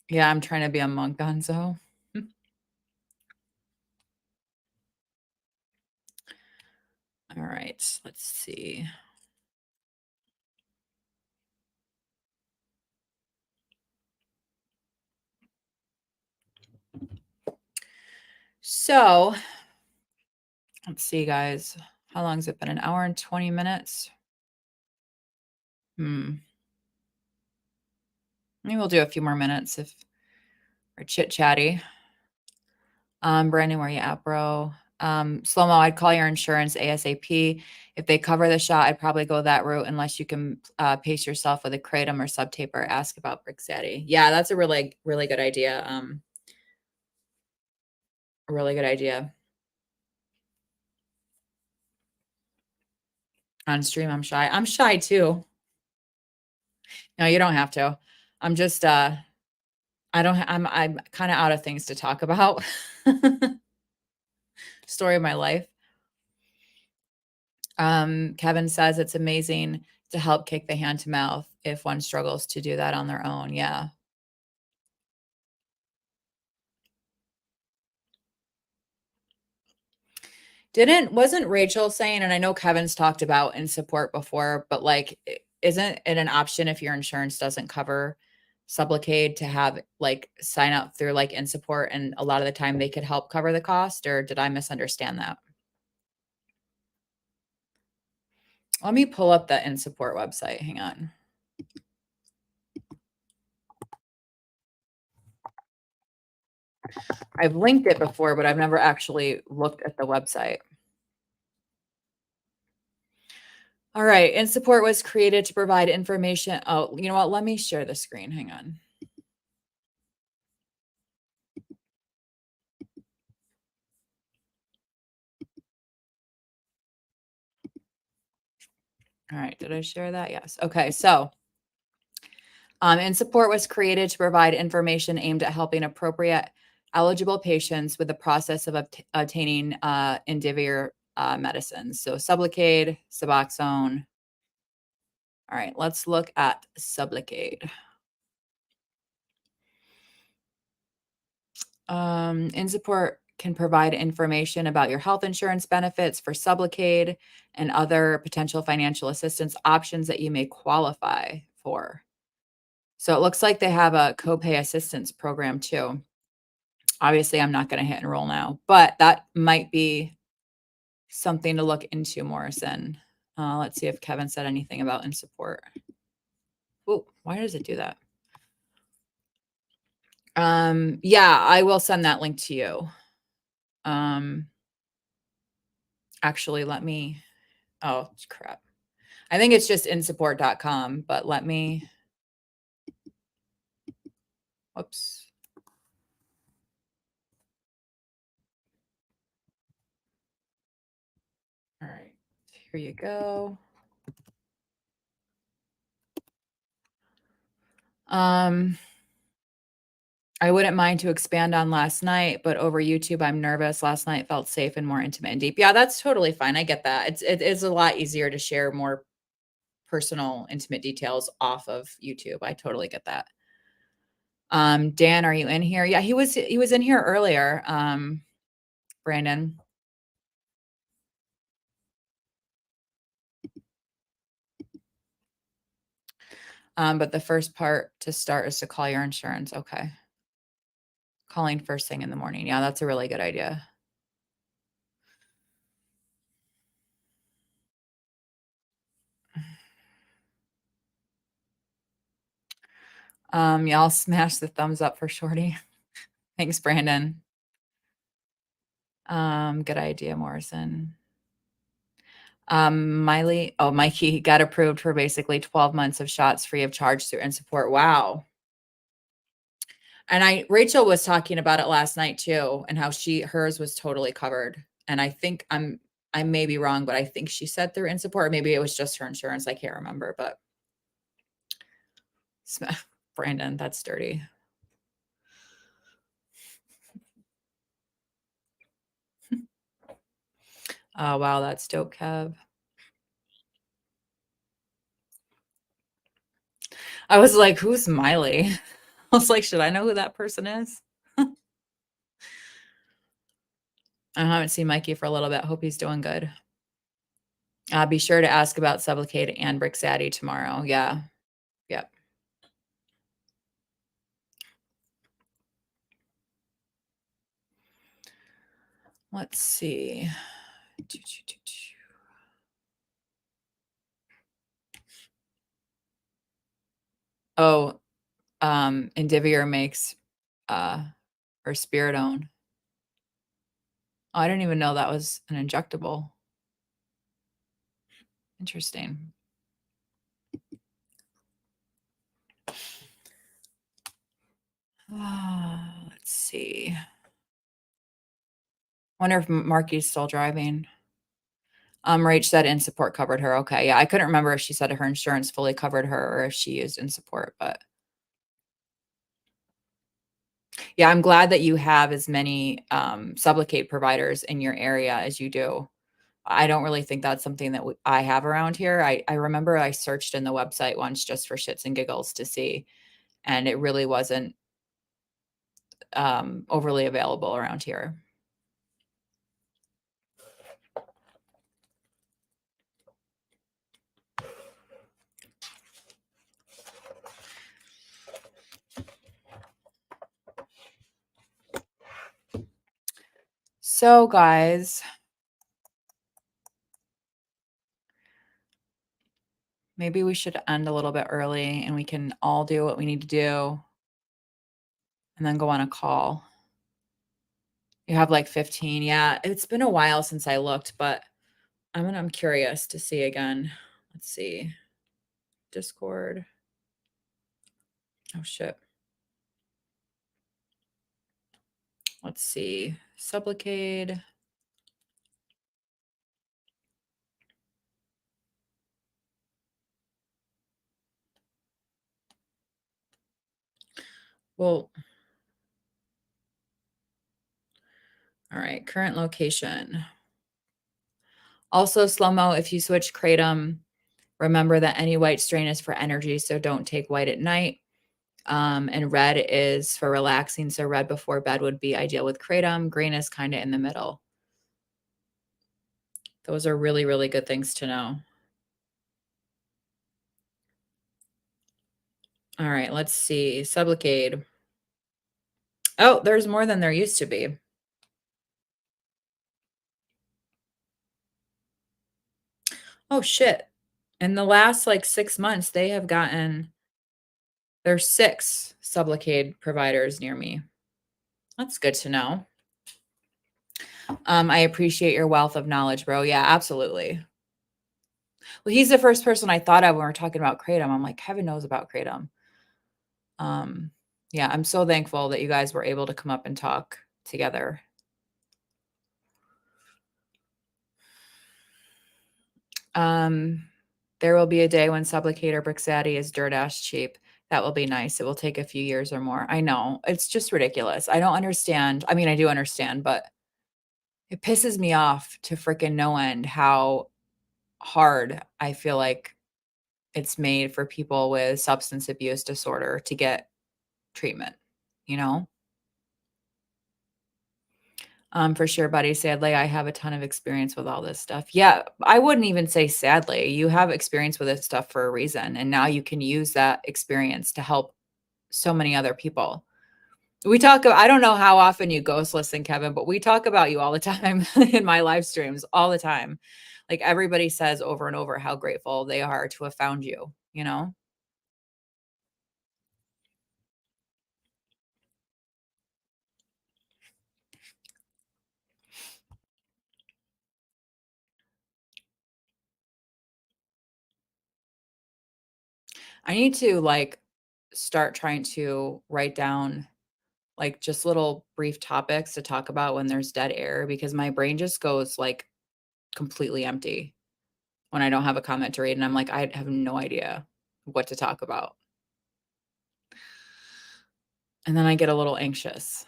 Yeah, I'm trying to be a monk, Gonzo. All right, let's see. So, let's see, guys. How long has it been? An hour and 20 minutes? Maybe we'll do a few more minutes if we're chit-chatty. Brandon, where you at, bro? Slow-mo, I'd call your insurance ASAP. If they cover the shot, I'd probably go that route unless you can pace yourself with a kratom or subtaper. Ask about Brixadi. Yeah, that's a really, really good idea. A really good idea. On stream, I'm shy. I'm shy too. No, you don't have to. I'm just I'm kind of out of things to talk about. Story of my life. Kevin says it's amazing to help kick the hand to mouth if one struggles to do that on their own. Yeah. Wasn't Rachel saying, and I know Kevin's talked about in support before, but like, isn't it an option if your insurance doesn't cover Sublocade to have like sign up through like in support, and a lot of the time they could help cover the cost, or did I misunderstand that? Let me pull up the in support website. Hang on. I've linked it before, but I've never actually looked at the website. All right. In support was created to provide information. Oh, you know what? Let me share the screen. Hang on. All right. Did I share that? Yes. Okay. So, in support was created to provide information aimed at helping appropriate eligible patients with the process of obtaining Indivior medicines. So, Sublocade, Suboxone. All right. Let's look at Sublocade. In support can provide information about your health insurance benefits for Sublocade and other potential financial assistance options that you may qualify for. So it looks like they have a copay assistance program too. Obviously, I'm not going to hit enroll now, but that might be something to look into, Morrison. Let's see if Kevin said anything about in support. Oh, why does it do that? Yeah, I will send that link to you. Actually, let me, oh, crap. I think it's just insupport.com, but let me, whoops. All right, here you go. I wouldn't mind to expand on last night, but over YouTube, I'm nervous. Last night felt safe and more intimate and deep. Yeah, that's totally fine. I get that. It is a lot easier to share more personal, intimate details off of YouTube. I totally get that. Dan, are you in here? Yeah, he was in here earlier. Brandon. But the first part to start is to call your insurance. Okay. Calling first thing in the morning. Yeah, that's a really good idea. Y'all smash the thumbs up for Shorty. Thanks, Brandon. Good idea, Morrison. Mikey got approved for basically 12 months of shots free of charge through In Support. Wow. And Rachel was talking about it last night too, and how hers was totally covered. And I think I may be wrong, but I think she said through In Support. Maybe it was just her insurance. I can't remember, but Brandon, that's dirty. Oh, wow, that's dope, Kev. I was like, who's Miley? I was like, should I know who that person is? I haven't seen Mikey for a little bit. Hope he's doing good. Be sure to ask about Sublocade and Brixadi tomorrow. Yeah. Yep. Let's see. Oh, Indivior makes or Spiridone. Oh, I didn't even know that was an injectable. Interesting. Let's see. Wonder if Marky's still driving. Rach said In Support covered her. Okay. Yeah, I couldn't remember if she said her insurance fully covered her or if she used In Support, but yeah, I'm glad that you have as many Sublocade providers in your area as you do. I don't really think that's something that I have around here. I remember I searched in the website once just for shits and giggles to see, and it really wasn't overly available around here. So, guys, maybe we should end a little bit early and we can all do what we need to do and then go on a call. You have like 15. Yeah, it's been a while since I looked, but I'm curious to see again. Let's see. Discord. Oh, shit. Let's see. Sublocade. Well, all right. Current location. Also, slow-mo, if you switch kratom, remember that any white strain is for energy, so don't take white at night. And red is for relaxing, so red before bed would be ideal with kratom. Green is kind of in the middle. Those are really, really good things to know. All right, let's see. Sublocade. Oh, there's more than there used to be. Oh, shit. In the last like 6 months, they have gotten, there's 6 Sublocade providers near me. That's good to know. I appreciate your wealth of knowledge, bro. Yeah, absolutely. Well, he's the first person I thought of when we were talking about kratom. I'm like, Kevin knows about kratom. Yeah, I'm so thankful that you guys were able to come up and talk together. There will be a day when Sublocade or Brixadi is dirt ass cheap. That will be nice. It will take a few years or more. I know. It's just ridiculous. I don't understand. I mean, I do understand, but it pisses me off to freaking no end how hard I feel like it's made for people with substance abuse disorder to get treatment, you know? For sure, buddy. Sadly, I have a ton of experience with all this stuff. Yeah, I wouldn't even say sadly. You have experience with this stuff for a reason, and now you can use that experience to help so many other people. I don't know how often you ghost listen, Kevin, but we talk about you all the time in my live streams, all the time. Like everybody says over and over how grateful they are to have found you, you know? I need to like start trying to write down like just little brief topics to talk about when there's dead air because my brain just goes like completely empty when I don't have a comment to read and I'm like, I have no idea what to talk about. And then I get a little anxious.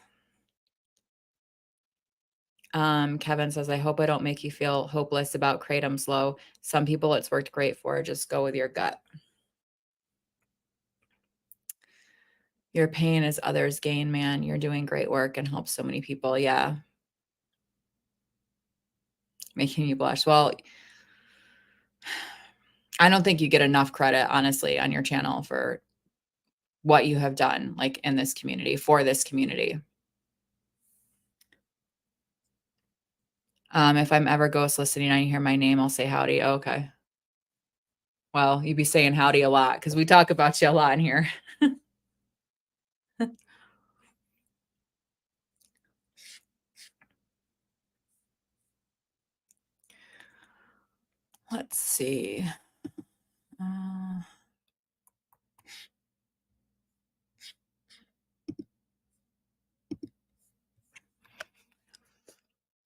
Kevin says, I hope I don't make you feel hopeless about kratom slow. Some people it's worked great for. Just go with your gut. Your pain is others' gain, man. You're doing great work and help so many people. Yeah. Making you blush. Well, I don't think you get enough credit, honestly, on your channel for what you have done, like in this community, for this community. If I'm ever ghost listening and you hear my name, I'll say howdy. Oh, okay. Well, you'd be saying howdy a lot because we talk about you a lot in here. Let's see.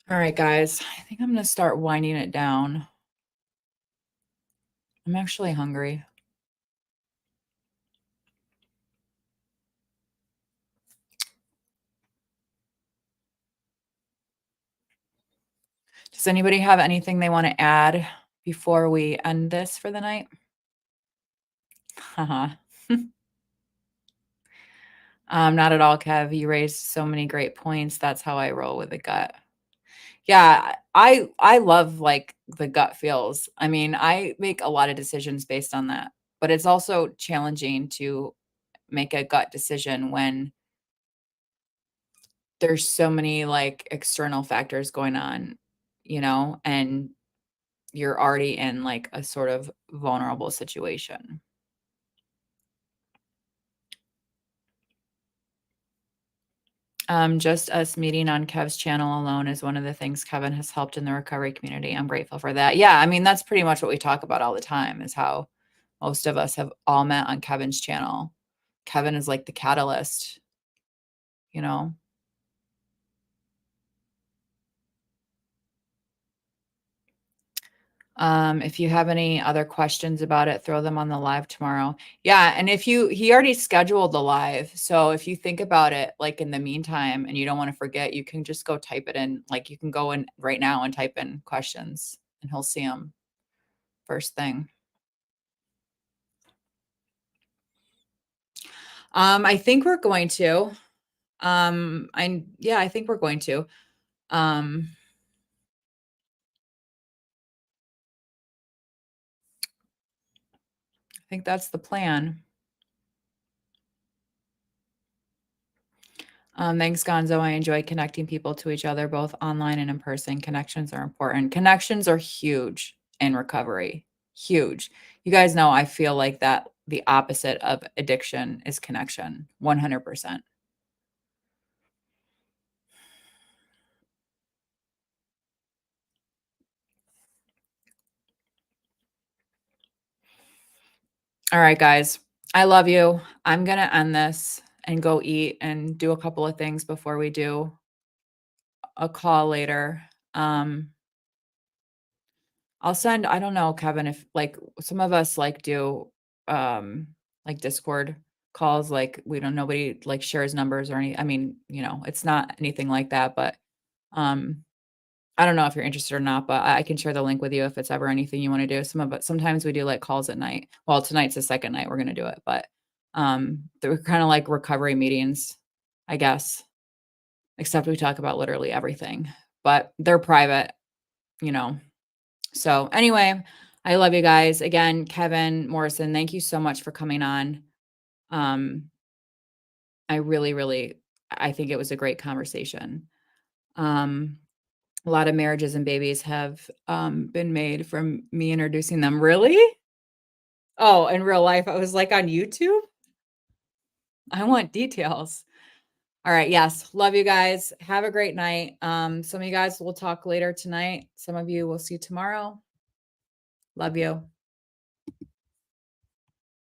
All right, guys, I think I'm going to start winding it down. I'm actually hungry. Does anybody have anything they want to add before we end this for the night? Not at all, Kev. You raised so many great points. That's how I roll with the gut. Yeah, I love like the gut feels. I mean, I make a lot of decisions based on that, but it's also challenging to make a gut decision when there's so many like external factors going on, and you're already in like a sort of vulnerable situation. Just us meeting on Kev's channel alone is one of the things Kevin has helped in the recovery community. I'm grateful for that. Yeah, I mean, that's pretty much what we talk about all the time is how most of us have all met on Kevin's channel. Kevin is like the catalyst, you know? If you have any other questions about it, throw them on the live tomorrow. Yeah. And he already scheduled the live. So if you think about it, like in the meantime, and you don't want to forget, you can just go type it in. Like you can go in right now and type in questions and he'll see them first thing. I think we're going to, I think we're going to, I think that's the plan. Thanks, Gonzo. I enjoy connecting people to each other, both online and in person. Connections are important. Connections are huge in recovery. Huge. You guys know I feel like that the opposite of addiction is connection. 100%. All right, guys. I love you. I'm going to end this and go eat and do a couple of things before we do a call later. I'll send, I don't know, Kevin, if like some of us like do like Discord calls, like we don't, nobody like shares numbers or any, I mean, it's not anything like that, but I don't know if you're interested or not, but I can share the link with you if it's ever anything you want to do. Sometimes we do like calls at night. Well, tonight's the second night we're going to do it, but they're kind of like recovery meetings, I guess, except we talk about literally everything, but they're private, So anyway, I love you guys. Again, Kevin Morrison, thank you so much for coming on. I really, really, I think it was a great conversation. A lot of marriages and babies have been made from me introducing them. Really? Oh, in real life, I was like on YouTube. I want details. All right. Yes. Love you guys. Have a great night. Some of you guys will talk later tonight. Some of you will see tomorrow. Love you.